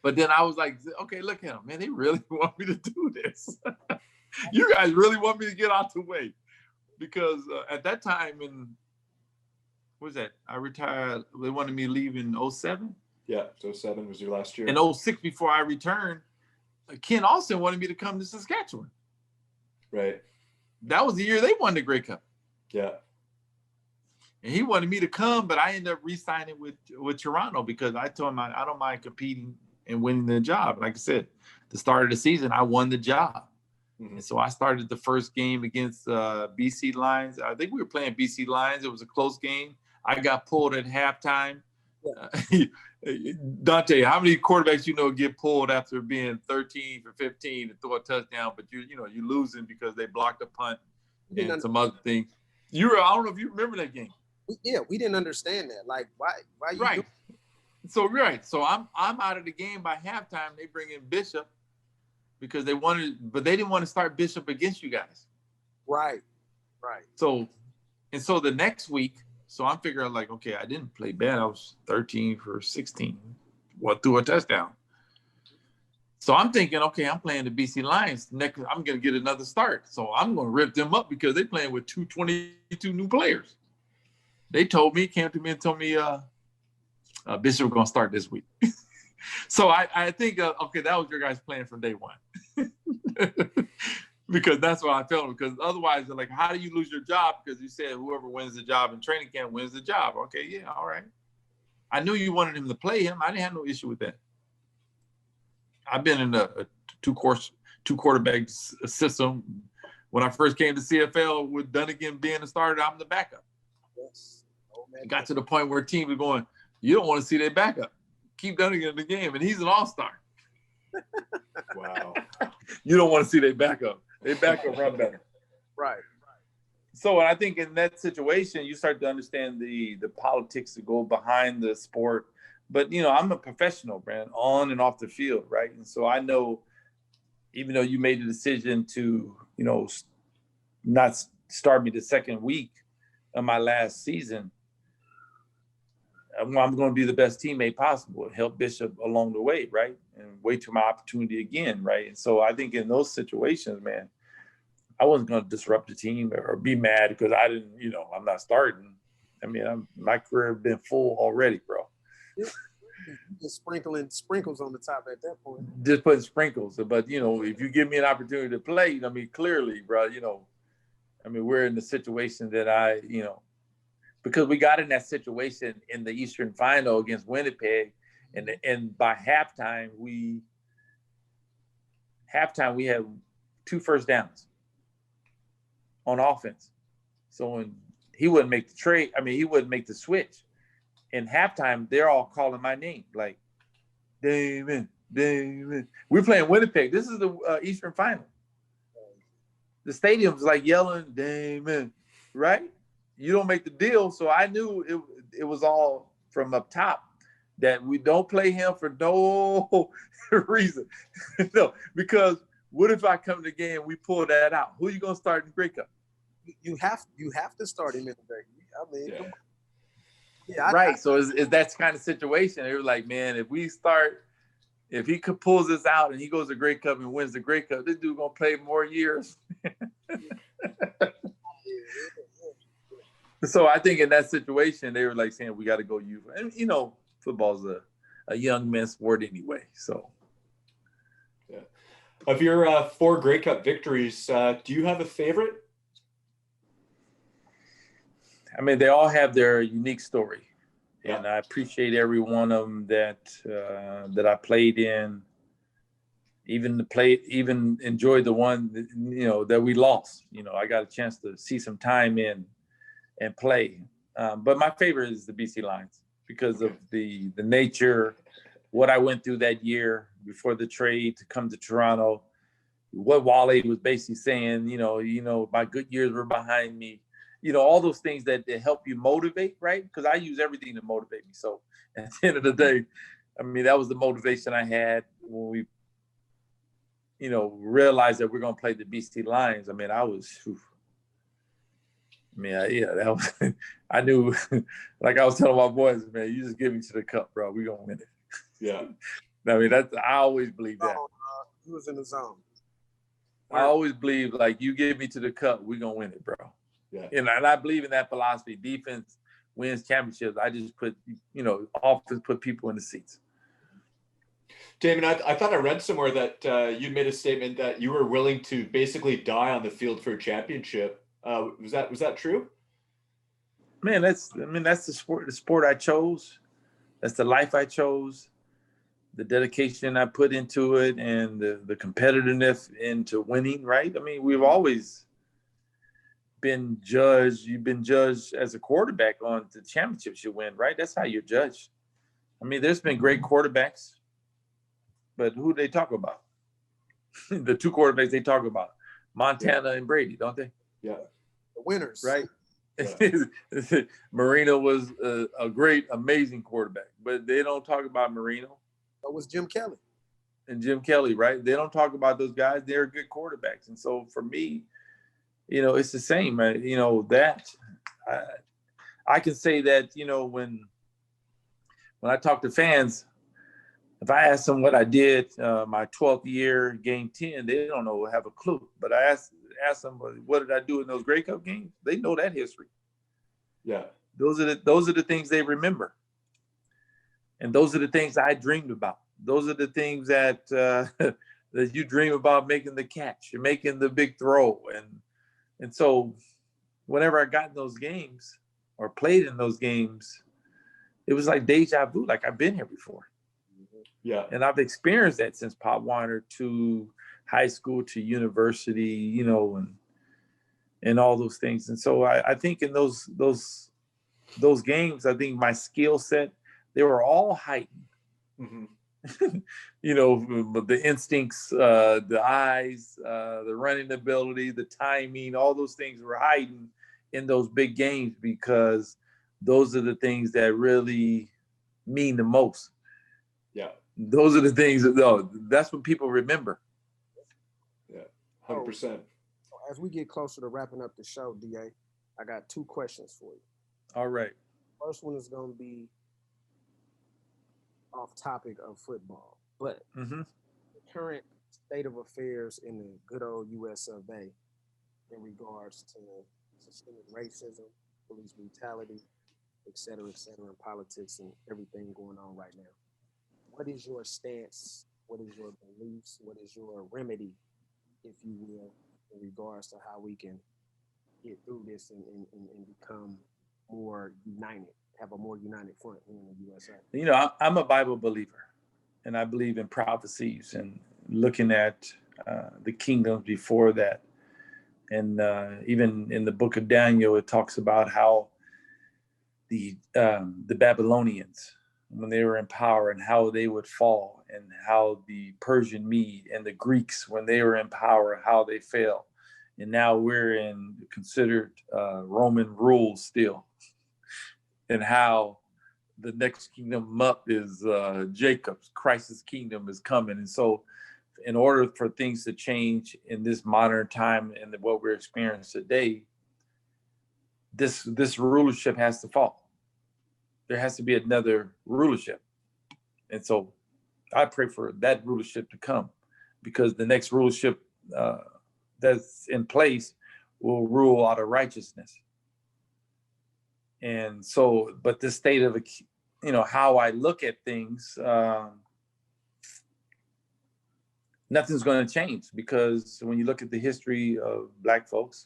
But then I was like, okay, look at them, man. They really want me to do this. You guys really want me to get out the way. Because at that time, what was that? I retired. They wanted me to leave in 2007. Yeah, so 7 was your last year. In 06, before I returned, Ken Austin wanted me to come to Saskatchewan. Right. That was the year they won the Grey Cup. Yeah. And he wanted me to come, but I ended up re-signing with Toronto because I told him I don't mind competing and winning the job. Like I said, the start of the season, I won the job. Mm-hmm. And so I started the first game against BC Lions. I think we were playing BC Lions. It was a close game. I got pulled at halftime. Dante, how many quarterbacks get pulled after being 13 for 15 to throw a touchdown, but you're losing because they blocked a punt and some other things. I don't know if you remember that game. Yeah, we didn't understand that. Like, why you right? So I'm out of the game by halftime. They bring in Bishop because they didn't want to start Bishop against you guys. Right. So the next week. So I'm figuring like, okay, I didn't play bad. I was 13 for 16. Threw a touchdown. So I'm thinking, okay, I'm playing the BC Lions. Next, I'm going to get another start. So I'm going to rip them up because they're playing with 222 new players. They came to me and told me, Bishop, we're going to start this week. So I think, okay, that was your guys' plan from day one. Because that's what I felt. Because otherwise, they're like, how do you lose your job? Because you said whoever wins the job in training camp wins the job. Okay, yeah, all right. I knew you wanted him to play him. I didn't have no issue with that. I've been in a two quarterback system. When I first came to CFL with Dunnigan being the starter, I'm the backup. Yes. Oh, man. It got to the point where teams were going, you don't want to see their backup. Keep Dunnigan in the game, and he's an all-star. Wow. You don't want to see their backup. Their backup run better. Right. So I think in that situation, you start to understand the politics that go behind the sport. But, I'm a professional, man, on and off the field, right? And so I know, even though you made the decision to, not start me the second week of my last season, I'm going to be the best teammate possible and help Bishop along the way, right? And wait for my opportunity again, right? And so I think in those situations, man, I wasn't going to disrupt the team or be mad because I didn't, I'm not starting. I mean, my career has been full already, bro. Just sprinkling sprinkles on the top at that point. Just putting sprinkles. But, if you give me an opportunity to play, clearly, bro, we're in the situation that because we got in that situation in the Eastern Final against Winnipeg, and by halftime we had 2 first downs on offense. So when he wouldn't make the trade, he wouldn't make the switch. In halftime, they're all calling my name, like, Damon. We're playing Winnipeg. This is the Eastern Final. The stadium's like yelling, Damon, right? You don't make the deal. So I knew it was all from up top that we don't play him for no reason. No, because what if I come to the game and we pull that out? Who are you going to start in the Grey Cup? You have to start him in the Grey Cup. Yeah, right. So is that kind of situation? They were like, man, if he pulls this out and he goes to Grey Cup and wins the Grey Cup, this dude gonna play more years. So I think in that situation, they were like saying, we got to go you. And football's a young man's sport anyway. So, yeah. Of your 4 Grey Cup victories, do you have a favorite? They all have their unique story, yeah. And I appreciate every one of them that I played in. Even enjoyed the one that we lost. I got a chance to see some time in and play. But my favorite is the BC Lions because of the nature, what I went through that year before the trade to come to Toronto. What Wale was basically saying, my good years were behind me. All those things that help you motivate, right? Because I use everything to motivate me. So at the end of the day, that was the motivation I had when we, realized that we're going to play the BC Lions. I knew, like I was telling my boys, man, you just give me to the cup, bro. We're going to win it. Yeah. I always believe that. He was in the zone. I always believe, like, you give me to the cup, we're going to win it, bro. Yeah. And I believe in that philosophy. Defense wins championships. I just put often put people in the seats. Damon, I thought I read somewhere that you made a statement that you were willing to basically die on the field for a championship. Was that true? Man, that's the sport I chose. That's the life I chose. The dedication I put into it, and the competitiveness into winning, right? I mean, we've always been judged. You've been judged as a quarterback on the championships you win, right? That's how you're judged. I mean, there's been great quarterbacks, but who they talk about? The two quarterbacks they talk about, Montana and Brady, don't they? Yeah. The winners. Right? Yeah. Marino was a great, amazing quarterback, but they don't talk about Marino. So was Jim Kelly. And Jim Kelly, right? They don't talk about those guys. They're good quarterbacks. And so for me, it's the same. That I can say that, when I talk to fans, if I ask them what I did my 12th year, game 10, they don't know, have a clue. But I ask them, what did I do in those Grey Cup games? They know that history. Yeah. Those are the things they remember. And those are the things I dreamed about. Those are the things that that you dream about, making the catch and making the big throw. And so whenever I got in those games or played in those games, it was like deja vu, like I've been here before. Yeah. And I've experienced that since Pop Warner to high school to university, and all those things. And so I think in those games, I think my skill set, they were all heightened. Mm-hmm. The instincts, the eyes, the running ability, the timing, all those things were heightened in those big games, because those are the things that really mean the most. Yeah. Those are the things that's what people remember. Yeah, 100%. So as we get closer to wrapping up the show, DA, I got 2 questions for you. All right. First one is going to be off topic of football, but the current state of affairs in the good old U.S. of A. in regards to systemic racism, police brutality, et cetera, in politics and everything going on right now. What is your stance? What is your beliefs? What is your remedy, if you will, in regards to how we can get through this and become more united, have a more united front here in the USA? I'm a Bible believer, and I believe in prophecies and looking at the kingdoms before that. And even in the book of Daniel, it talks about how the Babylonians, when they were in power, and how they would fall, and how the Persian Mede and the Greeks, when they were in power, how they fell. And now we're considered Roman rule still, and how the next kingdom up is Jacob's. Christ's kingdom is coming. And so in order for things to change in this modern time and what we're experiencing today, this rulership has to fall. There has to be another rulership. And so I pray for that rulership to come, because the next rulership that's in place will rule out of righteousness. And so, but the state of, how I look at things, nothing's going to change, because when you look at the history of Black folks,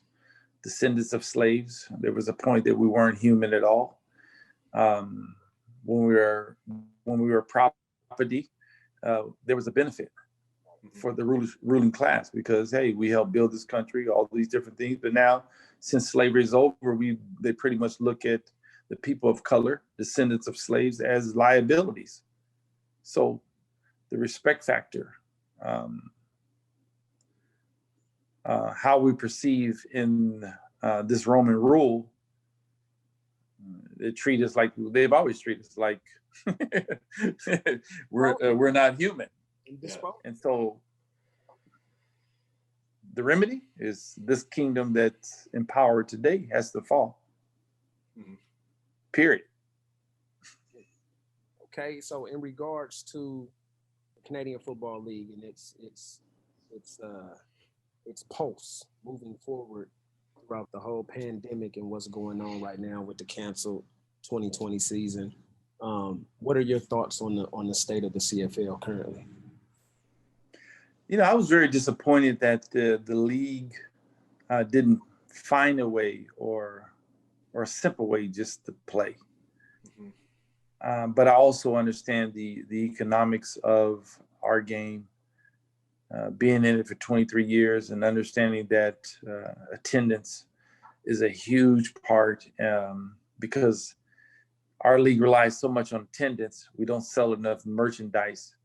descendants of slaves, there was a point that we weren't human at all. When we were property, there was a benefit for the ruling class, because hey, we helped build this country, all these different things. But now, since slavery is over, they pretty much look at the people of color, descendants of slaves, as liabilities. So the respect factor, how we perceive in this Roman rule, they treat us like they've always treated us like we're not human. And so the remedy is this kingdom that's empowered today has to fall. Period. Okay, so in regards to the Canadian Football League and its pulse moving forward throughout the whole pandemic and what's going on right now with the canceled 2020 season, What are your thoughts on the state of the CFL currently? I was very disappointed that the league didn't find a way or a simple way just to play. But I also understand the economics of our game, being in it for 23 years and understanding that attendance is a huge part because our league relies so much on attendance. We don't sell enough merchandise.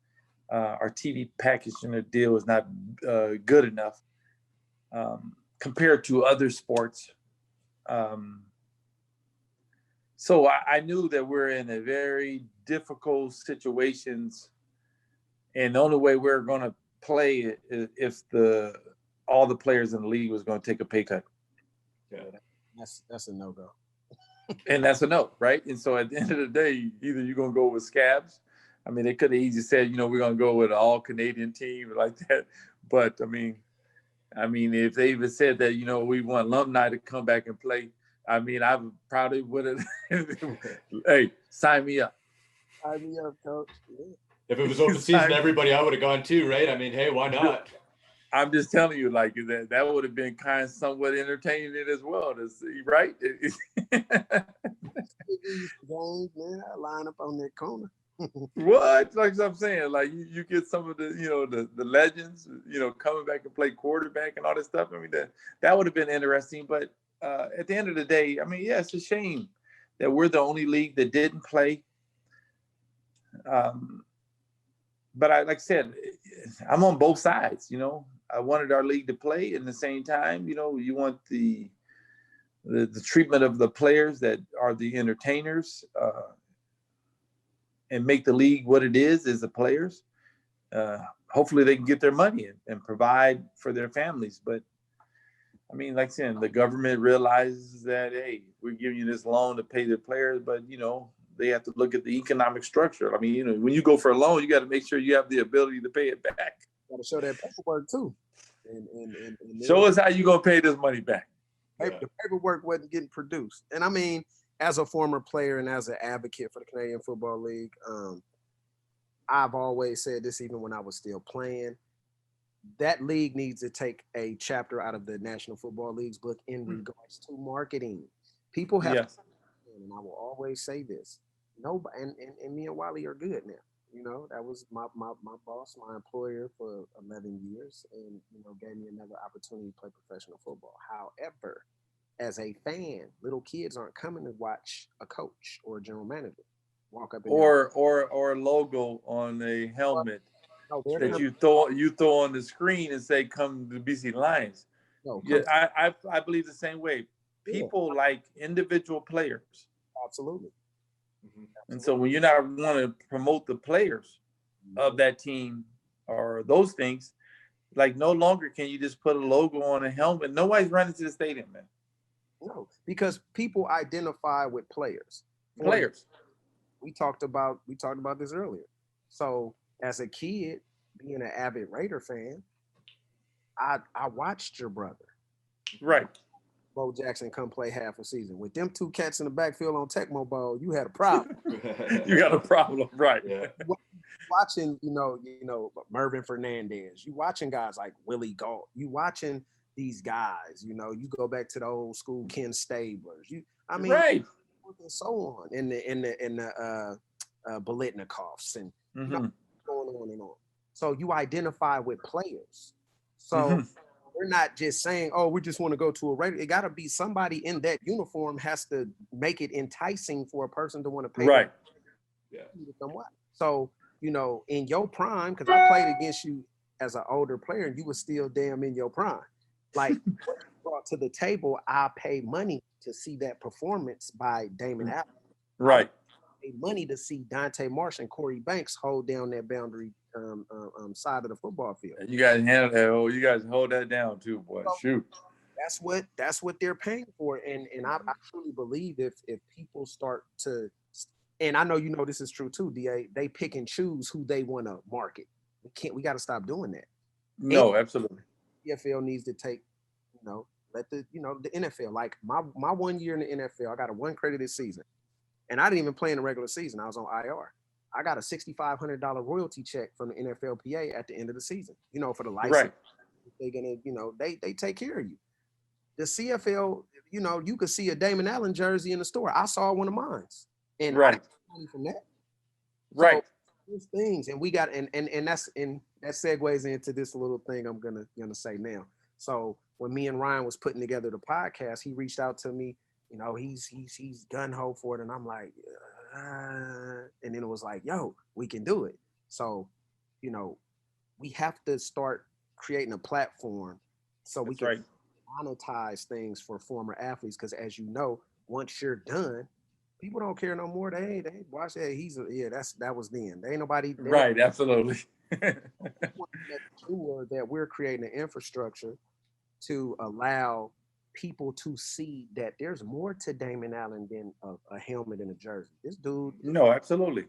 Our TV package and the deal is not good enough compared to other sports. So I knew that we're in a very difficult situations, and the only way we're going to play is if all the players in the league was going to take a pay cut. Yeah, that's a no-go. And that's a no, right? And so at the end of the day, either you're going to go with scabs. I mean, they could have easily said, we're going to go with an all-Canadian team like that. But, I mean, if they even said that, we want alumni to come back and play, I probably would have, hey, sign me up. Sign me up, coach. Yeah. If it was open season, everybody, I would have gone too, right? I mean, hey, why not? I'm just telling you, like that would have been kind of somewhat entertaining as well to see, right? Games, man, I line up on that corner. What? Like I'm saying, like you get some of the the legends, coming back and play quarterback and all this stuff. I mean, that would have been interesting. But at the end of the day, yeah, it's a shame that we're the only league that didn't play. But like I said, I'm on both sides. I wanted our league to play. In the same time, you want the treatment of the players that are the entertainers, and make the league what it is the players. Hopefully they can get their money and provide for their families. But like I said, the government realizes that, hey, we're giving you this loan to pay the players, but they have to look at the economic structure. When you go for a loan, you got to make sure you have the ability to pay it back. Got to show that paperwork too. And show us how you gonna pay this money back. The paperwork wasn't getting produced. And as a former player and as an advocate for the Canadian Football League, I've always said this, even when I was still playing, that league needs to take a chapter out of the National Football League's book in regards to marketing. People have, and I will always say this, nobody, and me and Wally are good now. That was my boss, my employer for 11 years, and gave me another opportunity to play professional football. However, as a fan, little kids aren't coming to watch a coach or a general manager walk up or a logo on a helmet that you throw on the screen and say, "Come to BC Lions." I believe the same way. People like individual players. Absolutely. And so when you're not want to promote the players of that team or those things, like no longer can you just put a logo on a helmet. Nobody's running to the stadium, man. No, because people identify with players. We talked about this earlier. So as a kid, being an avid Raider fan, I watched your brother. Right. Bo Jackson come play half a season. With them two cats in the backfield on Tecmo Bowl, you had a problem. You got a problem, right? Yeah. Watching, Mervin Fernandez. You watching guys like Willie Gault. You watching these guys. You go back to the old school Ken Stablers. Right. And so on. In the Bolitnikovs and going on and on. So you identify with players. So. We're not just saying, oh, we just want to go to a Raider. It got to be somebody in that uniform has to make it enticing for a person to want to pay. Right. Yeah. So, in your prime, because I played against you as an older player and you were still damn in your prime. Like, what you brought to the table, I pay money to see that performance by Damon Allen. Right. I pay money to see Dante Marsh and Corey Banks hold down that boundary side of the football field. You guys handle that. Oh, you guys hold that down too, boy. Shoot. That's what they're paying for, and I truly believe if people start to, and I know this is true too, DA. They pick and choose who they want to market. We got to stop doing that. No, absolutely. CFL needs to take, let the NFL, like my 1 year in the NFL, I got a 1 credited season. And I didn't even play in the regular season. I was on IR. I got a $6,500 royalty check from the NFLPA at the end of the season, for the license. Right. They're going to, they take care of you. The CFL, you could see a Damon Allen jersey in the store. I saw one of mine. And I didn't get money from that. Right. So, there's things, and we got, and that segues into this little thing I'm gonna say now. So when me and Ryan was putting together the podcast, he reached out to me. He's gun ho for it, and I'm like, and then it was like, yo, we can do it. So, we have to start creating a platform so we can monetize things for former athletes. Because as you know, once you're done, people don't care no more. They watch that. That was then. There ain't nobody. Right. Absolutely. Sure that we're creating an infrastructure to allow people to see that there's more to Damon Allen than a helmet and a jersey. This dude. No, absolutely.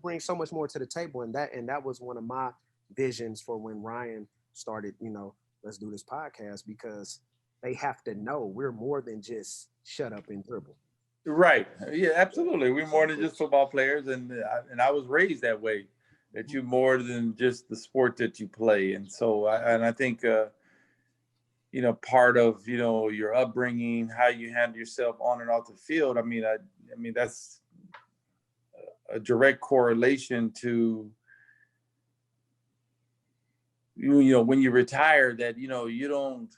Brings so much more to the table, and that was one of my visions for when Ryan started. Let's do this podcast, because they have to know we're more than just shut up and dribble. Right. Yeah, absolutely. We're more than just football players, and I was raised that way, that you're more than just the sport that you play. And so I think part of your upbringing, how you handle yourself on and off the field. I mean that's a direct correlation to when you retire, that you don't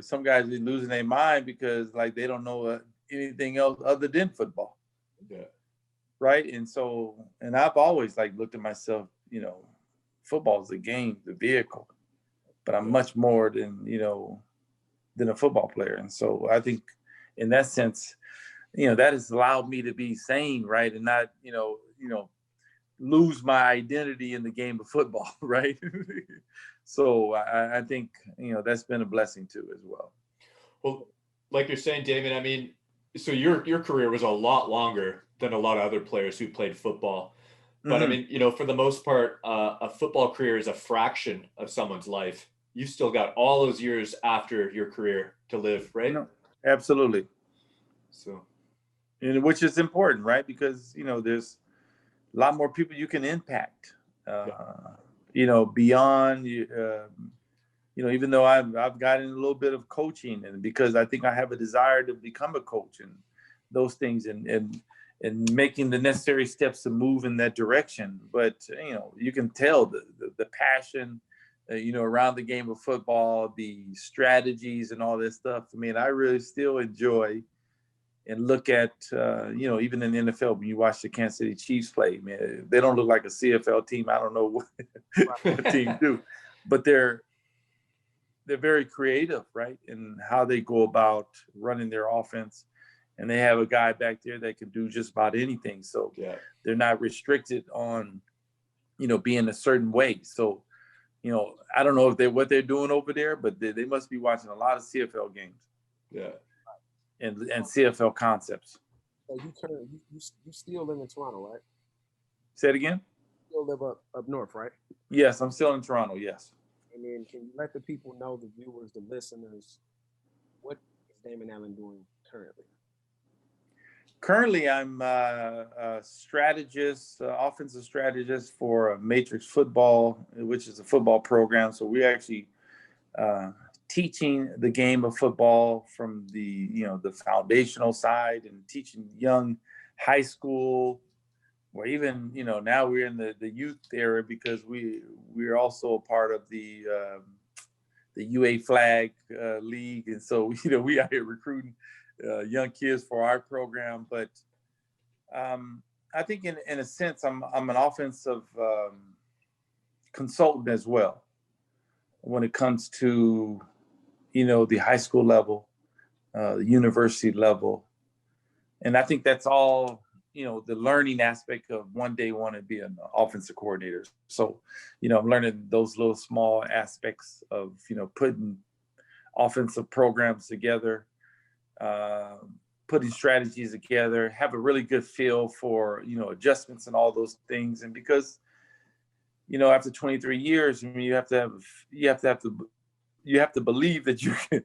some guys are losing their mind because like they don't know anything else other than football. Yeah. Right. And so, and I've always looked at myself, football is the game, the vehicle, but I'm much more than a football player. And so I think in that sense, that has allowed me to be sane, right, and not lose my identity in the game of football, right. So I think that's been a blessing too as well. Well, like you're saying, Damon, I mean, so your career was a lot longer than a lot of other players who played football. But I mean, for the most part, a football career is a fraction of someone's life. You still got all those years after your career to live, right? No, absolutely. So, and which is important, right? Because there's a lot more people you can impact. Beyond even though I've gotten a little bit of coaching, and because I think I have a desire to become a coach and those things, and making the necessary steps to move in that direction. But you can tell the passion, around the game of football, the strategies and all this stuff. I mean, I really still enjoy and look at even in the NFL, when you watch the Kansas City Chiefs play, man, they don't look like a CFL team. I don't know what team do, but they're very creative, right, in how they go about running their offense. And they have a guy back there that can do just about anything. So they're not restricted on, being a certain way. So, I don't know what they're doing over there, but they must be watching a lot of CFL games. Yeah. And CFL concepts. So you still live in Toronto, right? Say it again? You still live up north, right? Yes, I'm still in Toronto, yes. And then can you let the people know, the viewers, the listeners, what is Damon Allen doing currently? Currently, I'm a strategist, offensive strategist for Matrix Football, which is a football program. So we're actually teaching the game of football from the foundational side, and teaching young high school, or even now we're in the youth era, because we're also a part of the UA Flag League, and so we out here recruiting young kids for our program. But I think in a sense, I'm an offensive consultant as well when it comes to the high school level, the university level, and I think that's all the learning aspect of one day want to be an offensive coordinator. So I'm learning those little small aspects of putting offensive programs together, putting strategies together, have a really good feel for adjustments and all those things. And because after 23 years, I mean, you have to believe that you can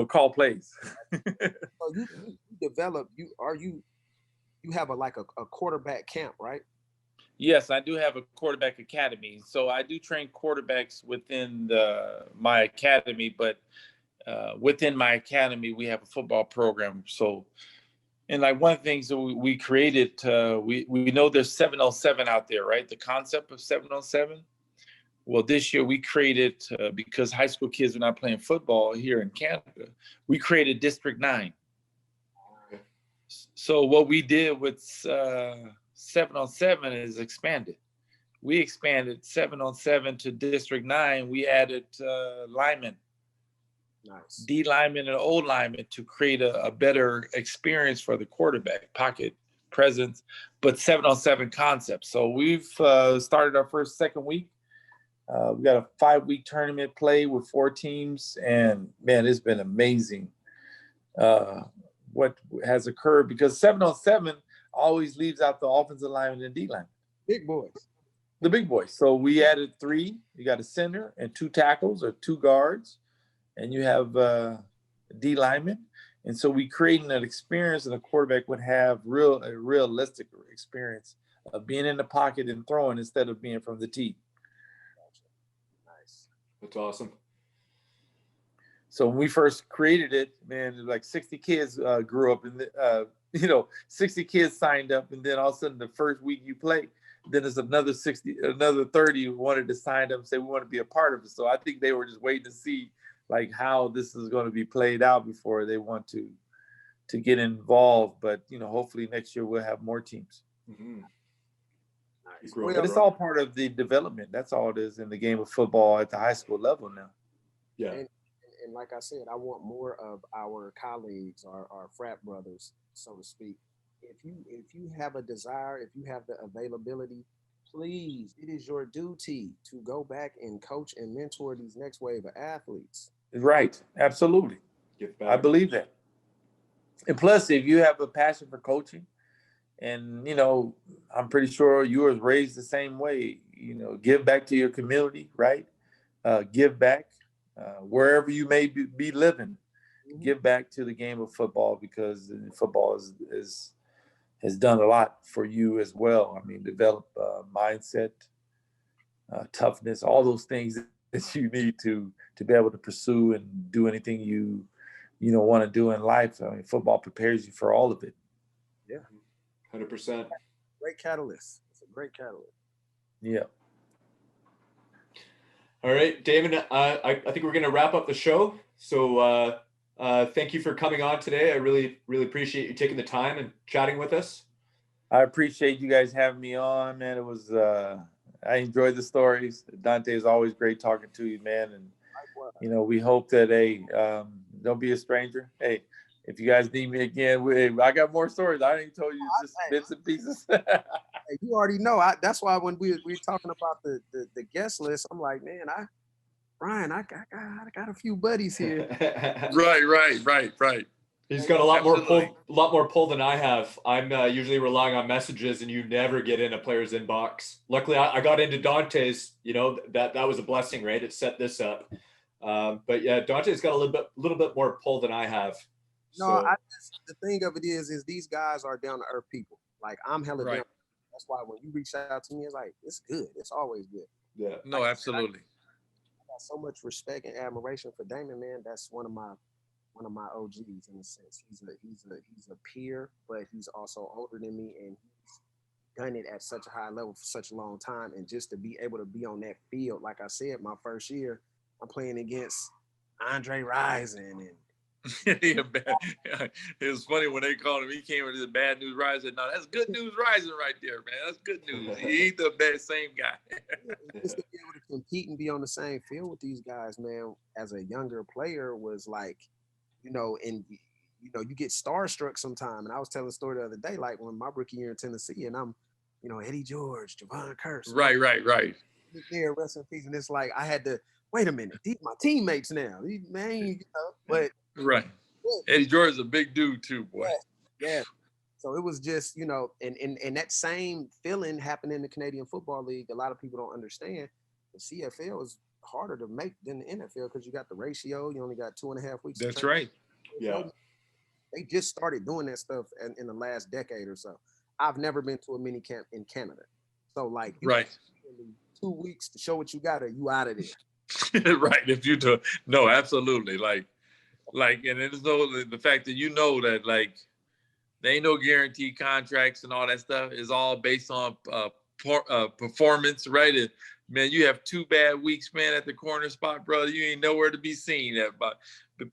call plays. So you you have a quarterback camp, right? Yes, I do have a quarterback academy. So I do train quarterbacks within my academy, but within my academy, we have a football program. So, and like one of the things that we created, we know there's 7-on-7 out there, right? The concept of 7-on-7. Well, this year we created, because high school kids are not playing football here in Canada, we created District 9. So what we did with 7-on-7 is expanded. We expanded 7-on-7 to District 9. We added linemen, Nice. D linemen and O linemen to create a better experience for the quarterback, pocket presence, but 7-on-7 concept. So we've started our second week. We got a 5-week tournament play with 4 teams, and man, it's been amazing what has occurred, because 7-on-7 always leaves out the offensive lineman and D lineman. Big boys. The big boys. So we added 3. You got a center and 2 tackles or 2 guards, and you have D lineman. And so we created an experience that a quarterback would have a realistic experience of being in the pocket and throwing instead of being from the tee. Nice. That's awesome. So when we first created it, man, like 60 kids grew up, and 60 kids signed up, and then all of a sudden the first week you play, then there's another 30 who wanted to sign up and say we want to be a part of it. So I think they were just waiting to see like how this is going to be played out before they want to get involved. But hopefully next year we'll have more teams. Mm-hmm. Nice. But it's all part of the development. That's all it is in the game of football at the high school level now. Yeah. And like I said, I want more of our colleagues, our frat brothers, so to speak. If you have a desire, if you have the availability, please, it is your duty to go back and coach and mentor these next wave of athletes. Right. Absolutely. Give back. I believe that. And plus, if you have a passion for coaching, and, I'm pretty sure you were raised the same way, give back to your community, right? Give back wherever you may be living. Mm-hmm. Give back to the game of football, because football has done a lot for you as well. I mean, develop mindset, toughness, all those things that you need to be able to pursue and do anything you want to do in life. I mean, football prepares you for all of it. Yeah. 100%. Great catalyst. It's a great catalyst. Yeah. All right, Damon, I think we're going to wrap up the show. So thank you for coming on today. I really, really appreciate you taking the time and chatting with us. I appreciate you guys having me on, man. It was, I enjoyed the stories. Dante, is always great talking to you, man. And, we hope that, don't be a stranger. Hey, if you guys need me again, I got more stories. I ain't told you just bits and pieces. You already know. That's why when we were talking about the guest list, I'm like, man, Brian, I got a few buddies here. Right. He's got a lot more pull than I have. I'm usually relying on messages, and you never get in a player's inbox. Luckily, I got into Dante's. That was a blessing, right? It set this up. But yeah, Dante's got a little bit more pull than I have. No, the thing of it is these guys are down to earth people. Like, I'm hella down. That's why when you reach out to me, it's like, it's good. It's always good. Yeah. No, absolutely. I got so much respect and admiration for Damon, man. That's one of my OGs in a sense. He's a peer, but he's also older than me, and he's done it at such a high level for such a long time. And just to be able to be on that field, like I said, my first year, I'm playing against Andre Rison and It was funny when they called him. He came with this bad news Rising. No, that's good news Rising right there, man. That's good news. He's the same guy. Just to be able to compete and be on the same field with these guys, man, as a younger player was like, and you get starstruck sometime. And I was telling a story the other day, like when my rookie year in Tennessee, and I'm, Eddie George, Javon Curse. Right. There, rest in peace. And it's like I had to wait a minute. These my teammates now. But right. Eddie George is a big dude too, boy. Yeah. So it was just, and that same feeling happened in the Canadian Football League. A lot of people don't understand. The CFL is harder to make than the NFL because you got the ratio. You only got 2.5 weeks. That's right. Yeah. They just started doing that stuff in the last decade or so. I've never been to a mini camp in Canada. So like, Right. 2 weeks to show what you got, or you out of there. Right. If you do, no, absolutely. Like, and it's the fact that that like there ain't no guaranteed contracts and all that stuff is all based on performance, right? And, man, you have 2 bad weeks, man, at the corner spot, brother. You ain't nowhere to be seen. But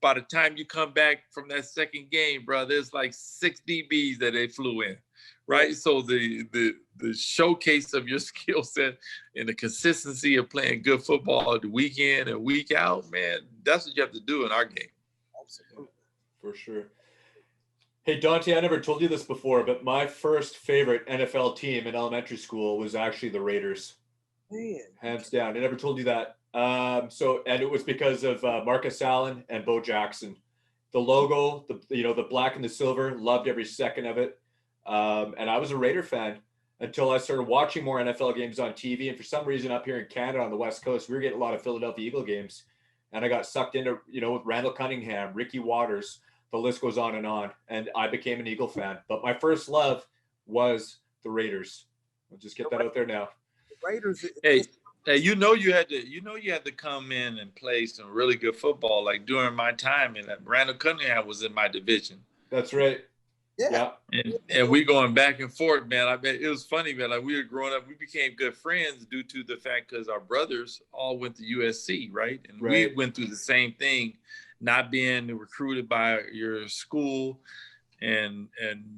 by the time you come back from that second game, bro, there's like 6 DBs that they flew in, right? Yeah. So the showcase of your skill set and the consistency of playing good football the week in and week out, man, that's what you have to do in our game. Absolutely. For sure. Hey, Dante, I never told you this before, but my first favorite NFL team in elementary school was actually the Raiders. Man. Hands down. I never told you that. And it was because of Marcus Allen and Bo Jackson. The logo, the black and the silver, loved every second of it. And I was a Raider fan until I started watching more NFL games on TV. And for some reason up here in Canada on the West Coast, we were getting a lot of Philadelphia Eagle games. And I got sucked into, with Randall Cunningham, Ricky Waters, the list goes on. And I became an Eagle fan. But my first love was the Raiders. I'll just get that out there now. The Raiders. Hey, you had to come in and play some really good football. Like during my time, and Randall Cunningham was in my division. That's right. Yeah. And we going back and forth, man. I bet it was funny, man. Like we were growing up, we became good friends due to the fact because our brothers all went to USC, right? And we went through the same thing, not being recruited by your school and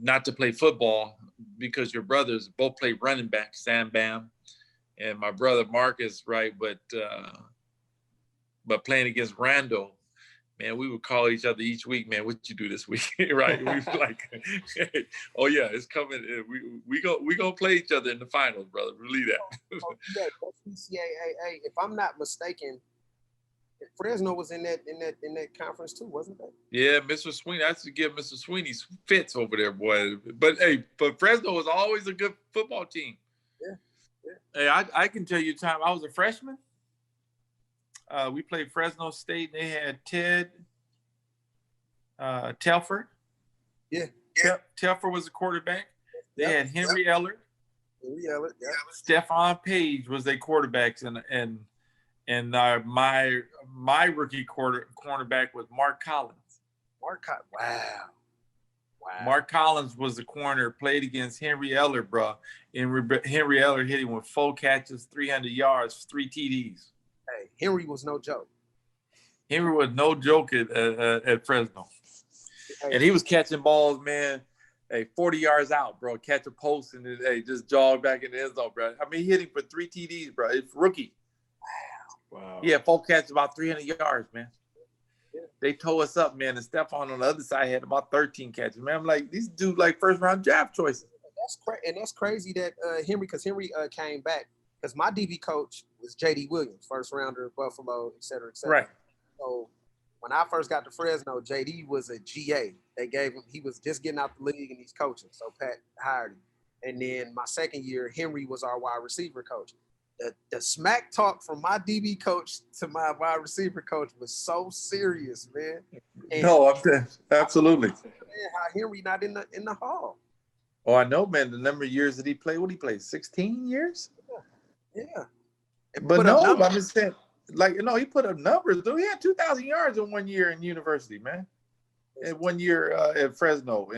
not to play football because your brothers both played running back, Sam Bam, and my brother Marcus, right? But playing against Randall, man, we would call each other each week, man, what you do this week, right? We were like, hey, oh yeah, it's coming. We gonna play each other in the finals, brother. Believe that. NCAA, if I'm not mistaken, Fresno was in that conference too, wasn't that? Yeah, Mr. Sweeney. I used to give Mr. Sweeney fits over there, boy. But Fresno was always a good football team. Yeah. Hey, I can tell you the time I was a freshman. We played Fresno State. And they had Ted Telford. Yeah. Telford was the quarterback. They had Henry Eller. Yeah. Stephon Page was their quarterbacks, and my rookie cornerback was Mark Collins. Wow. Mark Collins was the corner, played against Henry Eller, bro. And Henry Eller hit him with 4 catches, 300 yards, 3 TDs. Hey, Henry was no joke. Henry was no joke at Fresno. Hey. And he was catching balls, man, 40 yards out, bro. Catch a post and just jog back in the end zone, bro. I mean, he hit him for 3 TDs, bro. It's rookie. Wow. Yeah, 4 catches, about 300 yards, man. Yeah. They tore us up, man. And Stephon on the other side had about 13 catches, man. I'm like, these dudes like first-round draft choices. That's crazy that Henry came back. Because my DB coach was J.D. Williams, first rounder of Buffalo, et cetera, et cetera. Right. So when I first got to Fresno, J.D. was a GA. They gave him, he was just getting out the league and he's coaching. So Pat hired him. And then my second year, Henry was our wide receiver coach. The smack talk from my DB coach to my wide receiver coach was so serious, man. And absolutely. Man, how Henry not in the hall. Oh, I know, man. The number of years that he played, what he played, 16 years? Yeah. But no, I'm just saying, he put up numbers, though. He had 2,000 yards in 1 year in university, man. In 1 year at Fresno.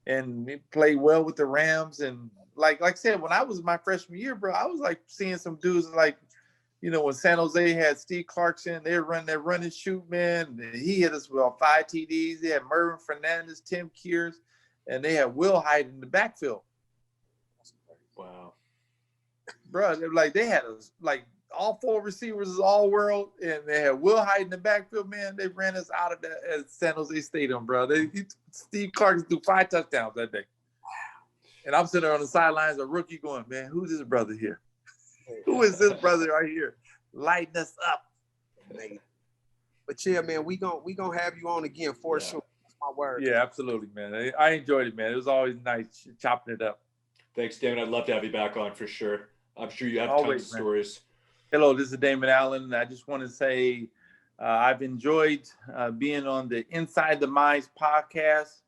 And he played well with the Rams. And like I said, when I was my freshman year, bro, I was like seeing some dudes like, when San Jose had Steve Clarkson, they were running that run and shoot, man. And he hit us with 5 TDs. They had Mervin Fernandez, Tim Kears, and they had Will Hyde in the backfield. Wow. Bro, they had all 4 receivers is all world, and they had Will Hyde in the backfield, man. They ran us out of that at San Jose Stadium, bro. Steve Clarkson threw 5 touchdowns that day. And I'm sitting there on the sidelines, a rookie going, man, who's this brother here? Who is this brother right here? Lighting us up. But yeah, man, we gonna have you on again for sure. That's my word. Yeah, absolutely, man. I enjoyed it, man. It was always nice chopping it up. Thanks, Damon. I'd love to have you back on for sure. I'm sure you have always, tons of stories. Hello, this is Damon Allen. I just want to say I've enjoyed being on the Inside the Minds podcast.